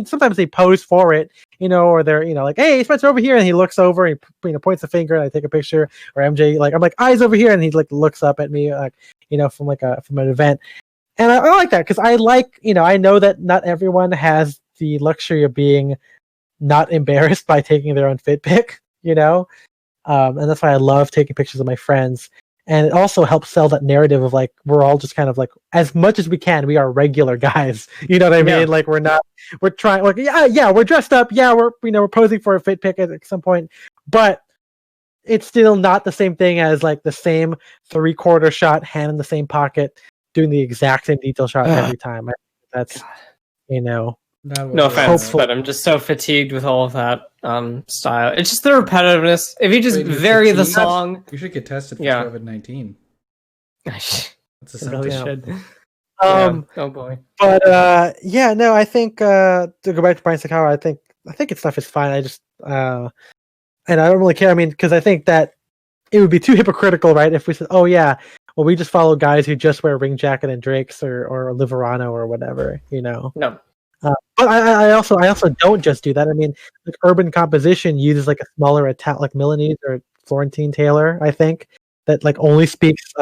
sometimes they pose for it, or they're, like, hey, Spencer over here. And he looks over and points a finger and I take a picture, or MJ, I'm like, eyes over here. And he looks up at me, from an event. And I like that, because I I know that not everyone has the luxury of being not embarrassed by taking their own fit pic, and that's why I love taking pictures of my friends. And it also helps sell that narrative of like, we're all just kind of like, as much as we can, we are regular guys. You know what I mean? Like we're trying, like, we're dressed up. Yeah, we're posing for a fit pic at some point, but it's still not the same thing as like the same 3/4 shot, hand in the same pocket, doing the exact same detail shot every time. That's, no offense, but I'm just so fatigued with all of that style. It's just the repetitiveness. If you just vary the song, you should get tested for COVID-19. That's a really should. Oh boy. But I think to go back to Brian Sakawa, I think his stuff is fine. I just and I don't really care. I mean, because I think that it would be too hypocritical, right? If we said, oh yeah, well, we just follow guys who just wear ring jacket and Drakes or Liverano or whatever, No. But I also don't just do that. I mean, like Urban Composition uses like a smaller like Milanese or Florentine Taylor, I think, that like only speaks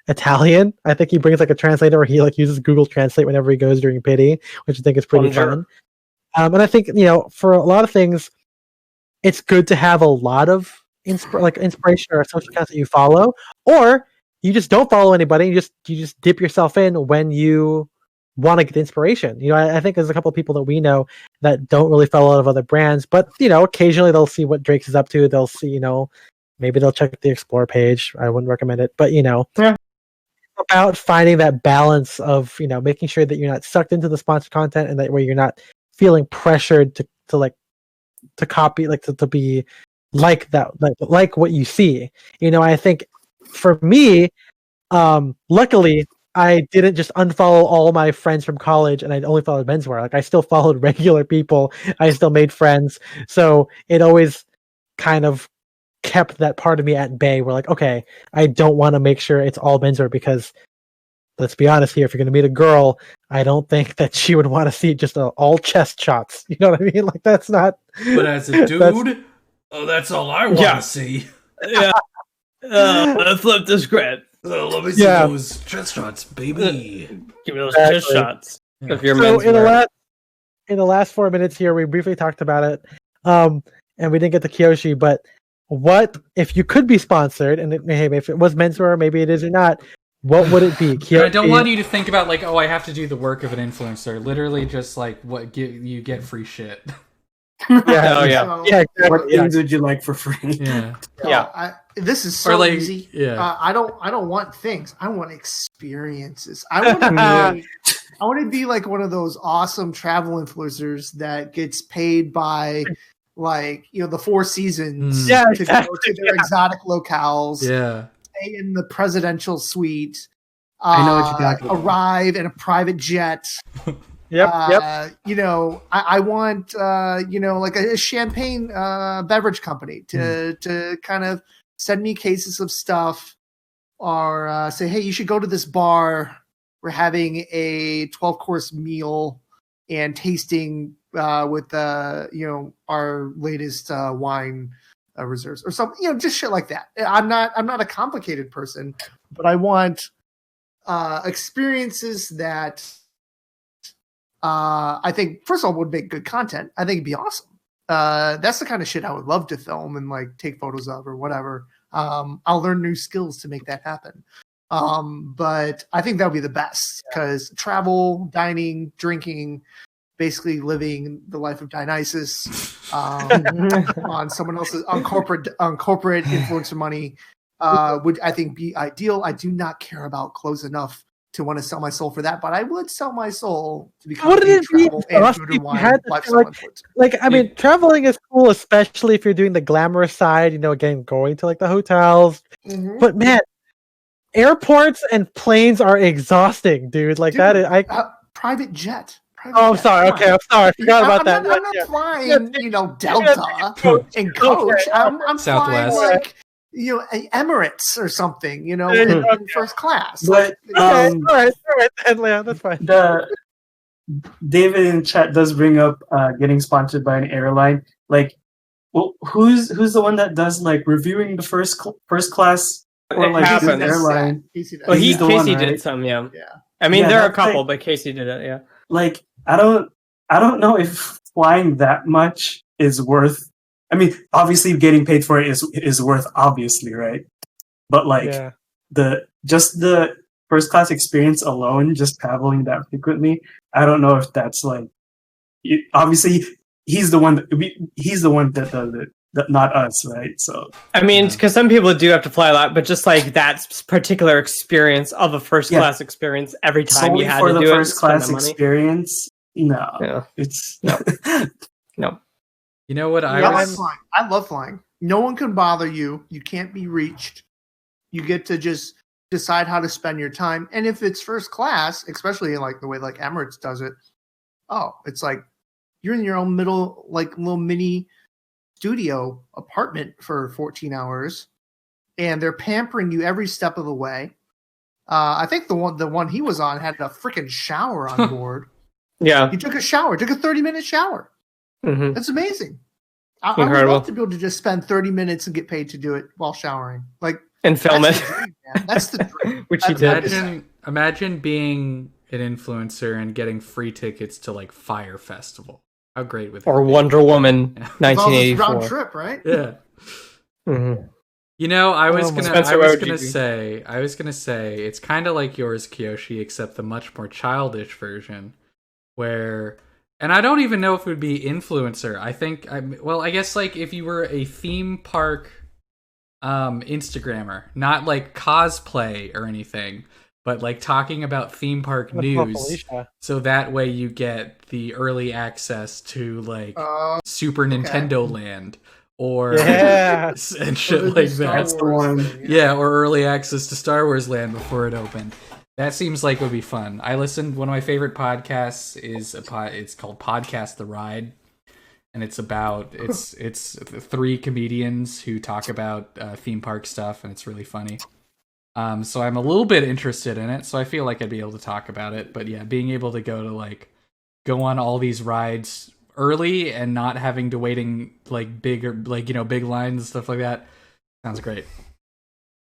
Italian. I think he brings like a translator, or he like uses Google Translate whenever he goes during pity, which I think is pretty fun. And I think for a lot of things, it's good to have a lot of inspiration or social accounts that you follow, or you just don't follow anybody. You just dip yourself in when you want to get inspiration. I think there's a couple of people that we know that don't really follow a lot of other brands, but occasionally they'll see what Drake's is up to. They'll see, maybe they'll check the Explore page. I wouldn't recommend it, but about finding that balance of making sure that you're not sucked into the sponsored content, and that where you're not feeling pressured to copy, to be like that, like what you see. I think for me, luckily I didn't just unfollow all my friends from college and I only followed menswear. Like I still followed regular people. I still made friends. So it always kind of kept that part of me at bay where like, okay, I don't want to make sure it's all menswear, because let's be honest here, if you're going to meet a girl, I don't think that she would want to see just all chest shots. You know what I mean? Like that's not. But as a dude, that's all I want to see. Yeah. Let's flip the script. Let me see those chest shots, baby. Give me those chest shots. Yeah. So in the last 4 minutes here, we briefly talked about it, and we didn't get to Kyoshi. But what if you could be sponsored? And if it was menswear, maybe it is or not. What would it be? I don't want you to think about like, I have to do the work of an influencer. Literally, just like you get free shit. Exactly. What things would you like for free? This is so easy. I don't want things. I want experiences. I want to be like one of those awesome travel influencers that gets paid by the Four Seasons to go to their exotic locales. Yeah. Stay in the presidential suite. I know what you're talking about. Arrive in a private jet. Yep. I want like a champagne beverage company to kind of send me cases of stuff, or say, hey, you should go to this bar. We're having a 12-course meal and tasting with our latest wine reserves or something. Just shit like that. I'm not a complicated person, but I want experiences that. I think, first of all, would make good content. I think it'd be awesome. That's the kind of shit I would love to film and like take photos of or whatever. I'll learn new skills to make that happen. But I think that would be the best, because travel, dining, drinking, basically living the life of Dionysus on someone else's on corporate influencer money would, I think, be ideal. I do not care about clothes enough to want to sell my soul for that, but I would sell my soul to become a travel and food and wine lifestyle influencer. Traveling is cool, especially if you're doing the glamorous side, again, going to like the hotels. Mm-hmm. But man, airports and planes are exhausting, dude. Like that is private jet. I'm sorry. Okay, I'm sorry. I forgot about that. I'm not flying, Delta and coach. I'm Southwest. flying like Emirates or something, in first class. But all right, then, Leon, that's fine. David in chat does bring up getting sponsored by an airline. Like, well, who's the one that does like reviewing the first class or like the airline? Well, Casey did some, yeah. I mean, there are a couple, but Casey did it, yeah. Like, I don't know if flying that much is worth. I mean, obviously, getting paid for it is worth, obviously, right? But like the first class experience alone, just traveling that frequently, I don't know if that's like. Obviously, he's the one that does it, not us, right? So I mean, because some people do have to fly a lot, but just like that particular experience of a first class experience, every time solely you had for to the do first class experience, it's no. You know what? I love flying. No one can bother you. You can't be reached. You get to just decide how to spend your time. And if it's first class, especially like the way like Emirates does it, it's like you're in your own little mini studio apartment for 14 hours, and they're pampering you every step of the way. I think the one he was on had a freaking shower on board. Yeah, he took a 30-minute shower. Mm-hmm. That's amazing. I would love to be able to just spend 30 minutes and get paid to do it while showering. Like, and film it. That's the dream. Which he did. Imagine being an influencer and getting free tickets to like Fire Festival. How great would that or be? Wonder Woman 1984 round trip, right? Yeah. Mm-hmm. You know, I was gonna say it's kind of like yours, Kiyoshi, except the much more childish version, where, and I don't even know if it would be influencer. I guess like if you were a theme park Instagrammer, not like cosplay or anything, but like talking about theme park news, so that way you get the early access to like Super Nintendo Land. Or and shit like that. That's the one. Yeah, or early access to Star Wars Land before it opened. That seems like it would be fun. I listened. One of my favorite podcasts is it's called Podcast the Ride, and it's three comedians who talk about theme park stuff, and it's really funny. So I'm a little bit interested in it. So I feel like I'd be able to talk about it. But yeah, being able to go on all these rides early and not having to waiting like big lines and stuff like that sounds great.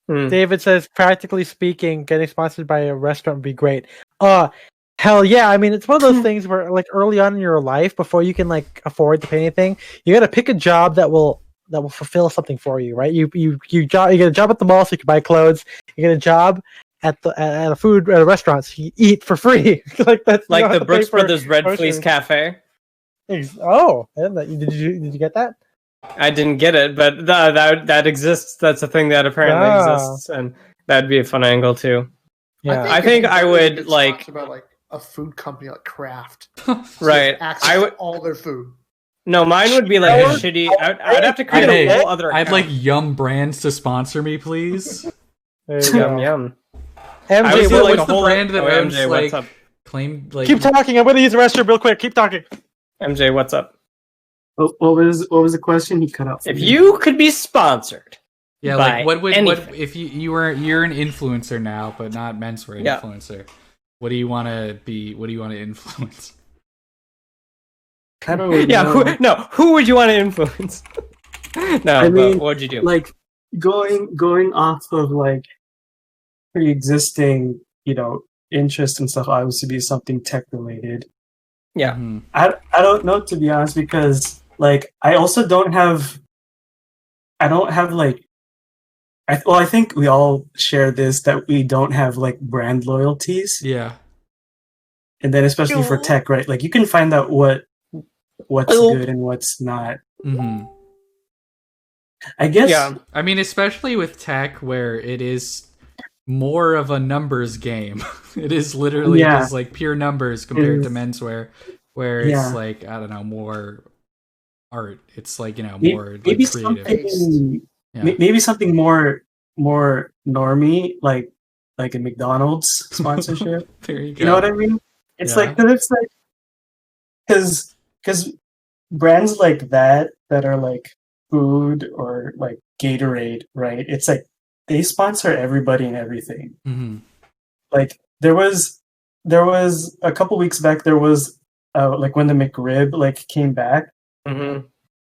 David says, practically speaking, getting sponsored by a restaurant would be great. Hell yeah. I mean, it's one of those things where like early on in your life, before you can like afford to pay anything, you got to pick a job that will fulfill something for you, right? You get a job at the mall so you can buy clothes. You get a job at a restaurant so you eat for free. Like that's like the Brooks Brothers Red Fleece Cafe. Oh, did you get that? I didn't get it, but that exists. That's a thing that apparently exists, and that'd be a fun angle too. Yeah, I think I would like about like a food company like Kraft, right? I would all their food. No, mine would be like a shitty. I'd have to create a whole other. I'd like Yum Brands to sponsor me, please. Yum. MJ, what's the brand that MJ, like claimed? Like, keep talking. I'm gonna use the restroom real quick. Keep talking. MJ, what's up? What was the question? He cut out. If you could be sponsored, yeah, like what if you're an influencer now, but not menswear influencer? What do you want to be? What do you want to influence? I don't know. Who would you want to influence? I mean, what'd you do? Like going off of like pre-existing, interest and stuff. Obviously, be something tech related. Yeah, I don't know, to be honest, because like I also don't have like I think we all share this, that we don't have like brand loyalties. Yeah, and then especially for tech, right? Like you can find out what's good and what's not. Mm-hmm. I guess. Yeah, I mean, especially with tech, where it is more of a numbers game. It is literally just like pure numbers compared to menswear, where it's like, I don't know, more art. It's like, more maybe like creative. Maybe something more normie, like a McDonald's sponsorship. There you go. You know what I mean? It's like, because brands like that are like food or like Gatorade, right? It's like they sponsor everybody and everything. Mm-hmm. Like there was a couple weeks back, there was like when the McRib like came back,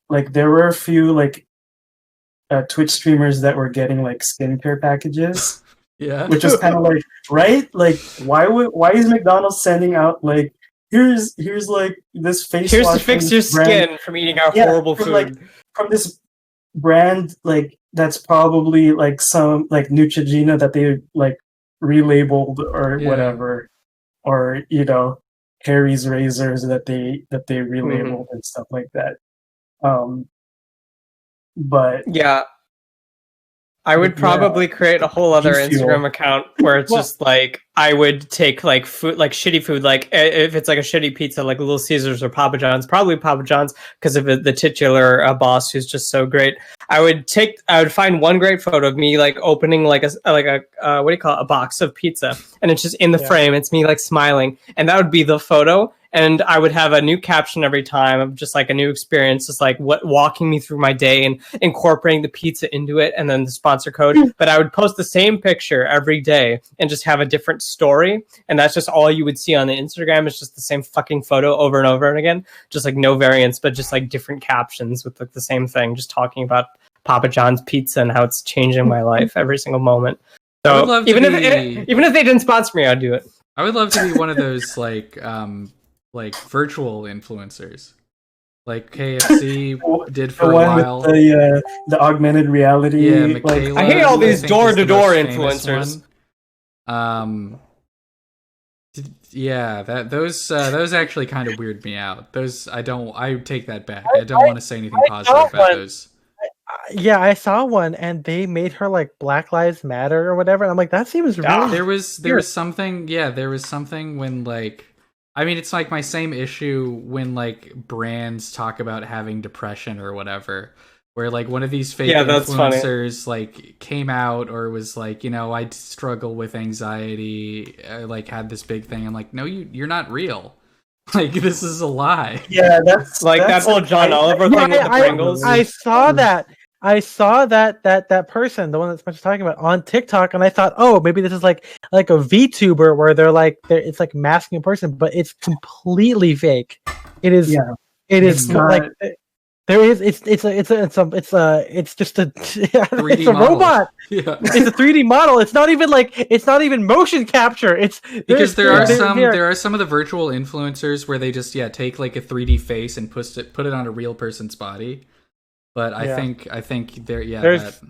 like there were a few like Twitch streamers that were getting like skincare packages. Yeah, which is kind of like, right? Like why is McDonald's sending out like here's like this face here's wash to fix your skin from eating our horrible food, like from this brand like that's probably like some like Neutrogena that they like relabeled or whatever, or Harry's razors that they relabeled and stuff like that. But yeah, I would probably create a whole other Instagram account where it's just like I would take like food, like shitty food, like if it's like a shitty pizza, like Little Caesars or Papa John's, probably Papa John's because of the titular boss who's just so great. I would find one great photo of me like opening like a what do you call it, a box of pizza, and it's just in the frame. It's me like smiling, and that would be the photo. And I would have a new caption every time of just like a new experience, just like walking me through my day and incorporating the pizza into it, and then the sponsor code. But I would post the same picture every day and just have a different story. And that's just all you would see on the Instagram. It's just the same fucking photo over and over and again. Just like no variants, but just like different captions with like the same thing, just talking about Papa John's pizza and how it's changing my life every single moment. So even if they didn't sponsor me, I'd do it. I would love to be one of those like virtual influencers, like KFC did for a while. The augmented reality. Yeah, Michaela, I hate all these door-to-door influencers. Yeah, those actually kind of weird me out. I take that back. I don't want to say anything positive about those. Yeah, I saw one, and they made her like Black Lives Matter or whatever. And I'm like, that seems really. There was something. Yeah, there was something when like, I mean, it's like my same issue when like brands talk about having depression or whatever, where like one of these fake influencers like came out or was like, I struggle with anxiety, like had this big thing. I'm like, no, you're not real. Like, this is a lie. Yeah, that's that whole John Oliver thing with the Pringles. I saw that. I saw that person, the one that's much talking about, on TikTok, and I thought, oh, maybe this is like a VTuber where it's like masking a person, but it's completely fake. It is. Yeah. It is like there is. It's just a 3D model. Robot. Yeah. It's a 3D model. It's not even motion capture. It's because there are some of the virtual influencers where they just take like a 3D face and put it on a real person's body. But I think there's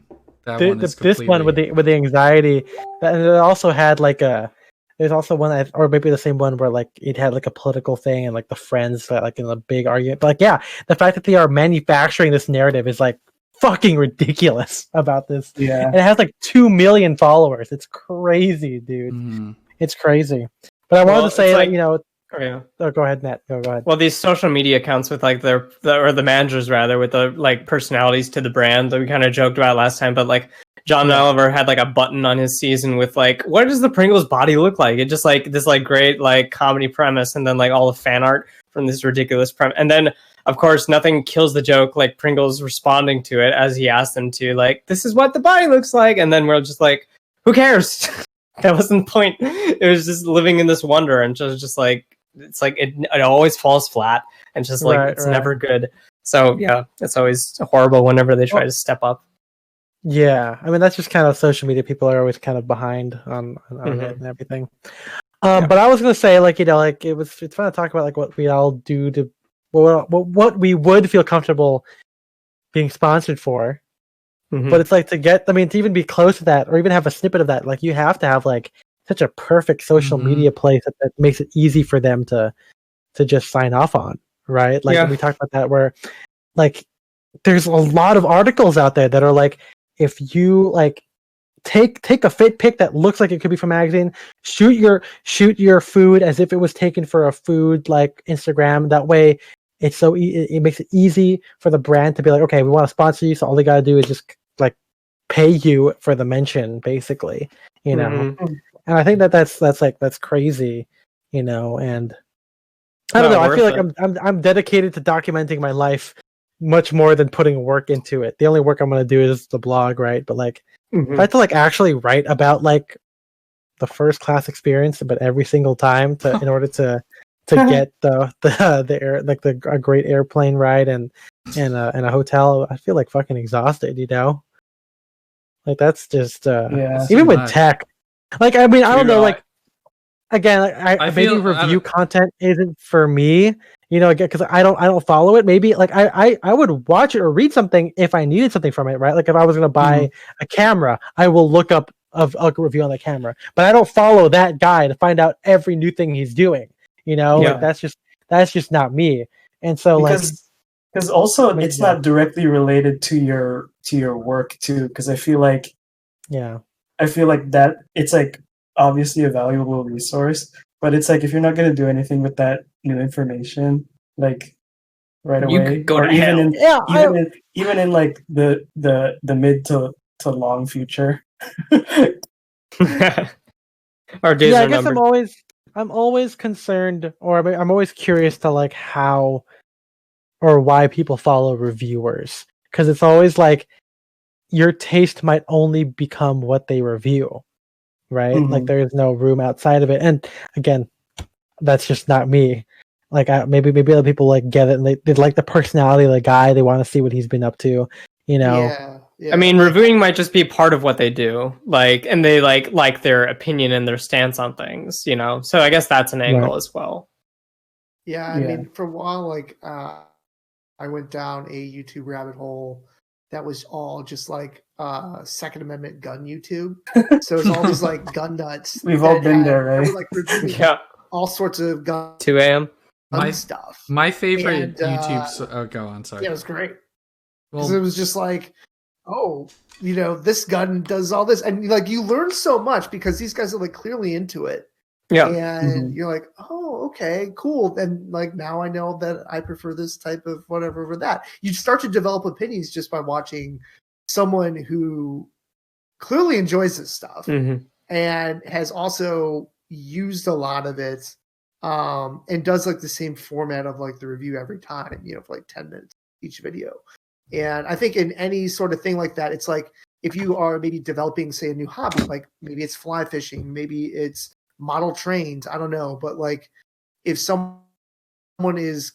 that one is completely... This one with the anxiety, and it also had like there's also one or maybe the same one where like it had like a political thing and like the friends like in a big argument. But like the fact that they are manufacturing this narrative is like fucking ridiculous about this. Yeah, and it has like 2 million followers. It's crazy, dude. Mm. It's crazy. But I wanted to say Oh, go ahead, Matt. Go ahead. Well, these social media accounts with like the managers rather with the like personalities to the brand that we kind of joked about last time, but like John Oliver had like a button on his season with like, what does the Pringles body look like? It just like this like great like comedy premise, and then like all the fan art from this ridiculous premise, and then of course nothing kills the joke like Pringles responding to it as he asked them to, like, this is what the body looks like, and then we're just like, who cares? That wasn't the point. It was just living in this wonder, and just like. It's like it always falls flat, and just like it's never good. So yeah, it's always horrible whenever they try to step up. Yeah, I mean that's just kind of social media. People are always kind of behind on it and everything. But I was gonna say like it's fun to talk about like what we all do to what we would feel comfortable being sponsored for. Mm-hmm. But it's like to even be close to that or even have a snippet of that, like you have to have like such a perfect social media place that makes it easy for them to just sign off on, right? Like we talked about that, where like there's a lot of articles out there that are like, if you like take a fit pic that looks like it could be from a magazine, shoot your food as if it was taken for a food like Instagram. That way, it's it makes it easy for the brand to be like, okay, we want to sponsor you, so all they gotta do is just like pay you for the mention, basically, And I think that's crazy, and I don't know. I feel like I'm dedicated to documenting my life much more than putting work into it. The only work I'm going to do is the blog, right? But like, if I had to like actually write about like the first class experience, but every single time in order to get the air like a great airplane ride and a hotel, I feel like fucking exhausted, Like that's just even with tech. Like, I mean, I don't know, like, again, I maybe review content isn't for me, because I don't follow it. Maybe, like, I would watch it or read something if I needed something from it, right? Like, if I was going to buy a camera, I will look up a review on the camera. But I don't follow that guy to find out every new thing he's doing, Like, that's just not me. And so, because also it's not directly related to your work, too, because I feel like that it's like obviously a valuable resource, but it's like if you're not going to do anything with that new information, like right away, could go to hell. Even in like the mid to long future. Our days I guess I'm always concerned, or I'm always curious to like how or why people follow reviewers, because it's always like your taste might only become what they review, right? Like there is no room outside of it. And again, that's just not me. Like maybe other people like get it and they like the personality of the guy. They want to see what he's been up to, Yeah. I mean, reviewing might just be part of what they do, like, and they like their opinion and their stance on things, you know. So I guess that's an angle as well. Yeah, I mean, for a while, like, I went down a YouTube rabbit hole that was all just like Second Amendment gun YouTube. So it's all these like gun nuts. We've all been there, right? Like, all sorts of gun 2 a.m. stuff. My favorite YouTube. Oh, go on. Sorry. Yeah, it was great. Because it was just like, oh, you know, this gun does all this, and like you learn so much because these guys are like clearly into it. Yeah, and you're like, oh, okay, cool. And like now I know that I prefer this type of whatever over that. You start to develop opinions just by watching someone who clearly enjoys this stuff and has also used a lot of it, and does like the same format of like the review every time, you know, for like 10 minutes each video. And I think in any sort of thing like that, it's like if you are maybe developing, say, a new hobby, like maybe it's fly fishing, maybe it's model trains, I don't know, but like if someone is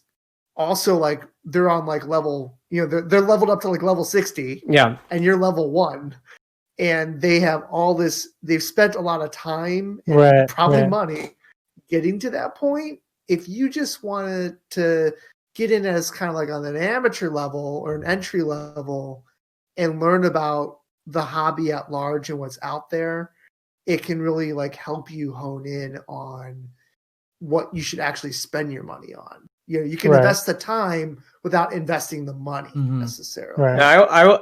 also like they're on like level, you know, they're leveled up to like level 60, and you're level 1, and they have all this, they've spent a lot of time and probably money getting to that point. If you just wanted to get in as kind of like on an amateur level or an entry level and learn about the hobby at large and what's out there, it can really like help you hone in on what you should actually spend your money on. You know, you can invest the time without investing the money necessarily. I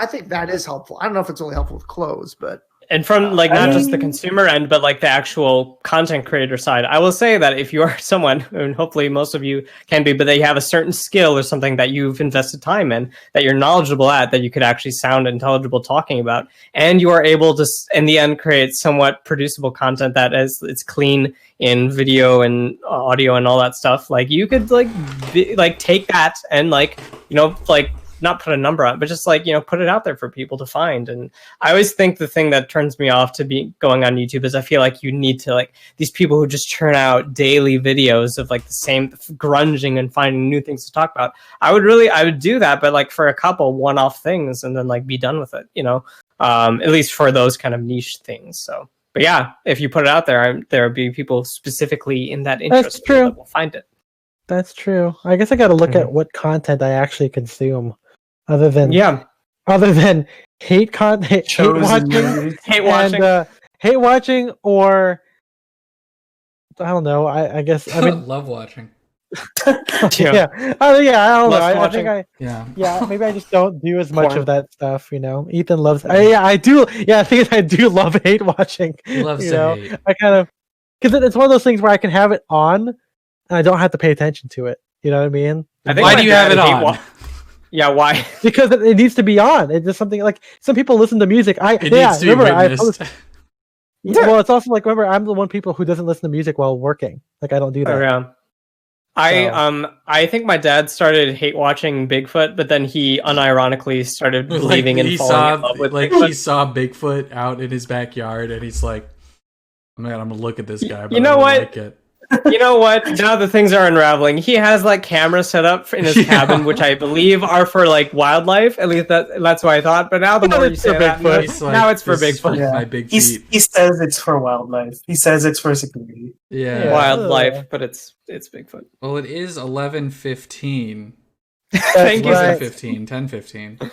think that is helpful. I don't know if it's only helpful with clothes, but and from like not just the consumer end, but like the actual content creator side, I will say that if you are someone, and hopefully most of you can be, but that you have a certain skill or something that you've invested time in, that you're knowledgeable at, that you could actually sound intelligible talking about, and you are able to, in the end, create somewhat producible content that is it's clean in video and audio and all that stuff. Like you could like take that and like, you know, like not put a number on it, but just like, you know, put it out there for people to find. And I always think the thing that turns me off to be going on YouTube is I feel like you need to like these people who just churn out daily videos of like the same grunging and finding new things to talk about. I would do that, but like for a couple one-off things and then like be done with it, you know, at least for those kind of niche things. So, but yeah, if you put it out there, there will be people specifically in that interest that will find it. That's true. I guess I got to look at what content I actually consume. Other than hate watching, or I don't know. I guess I mean love watching. I don't know. Maybe I just don't do as much of that stuff. You know, Ethan loves. I do. Yeah, I think I do love hate watching. He loves to hate. I kind of because it's one of those things where I can have it on, and I don't have to pay attention to it. You know what I mean? Why do you have it on? Yeah, why? Because it needs to be on. It's just something like some people listen to music. Well, it's also like remember I'm the one people who doesn't listen to music while working. Like I don't do that. Oh, yeah. I think my dad started hate watching Bigfoot, but then he unironically started believing and falling in love with Bigfoot. He saw Bigfoot out in his backyard, and he's like, "Man, I'm gonna look at this guy." But you know what? Like it. You know what? Now the things are unraveling. He has like cameras set up in his cabin, which I believe are for like wildlife. At least that's what I thought. But now the more you say that, now it's for Bigfoot. Yeah. My big feet. He says it's for wildlife. He says it's for security. Yeah, wildlife, but it's Bigfoot. Well, it is 11:15. Thank you. 10:15.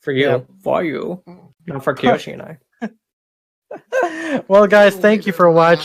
For you, for you, not for Kiyoshi and I. Well, guys, thank you for watching.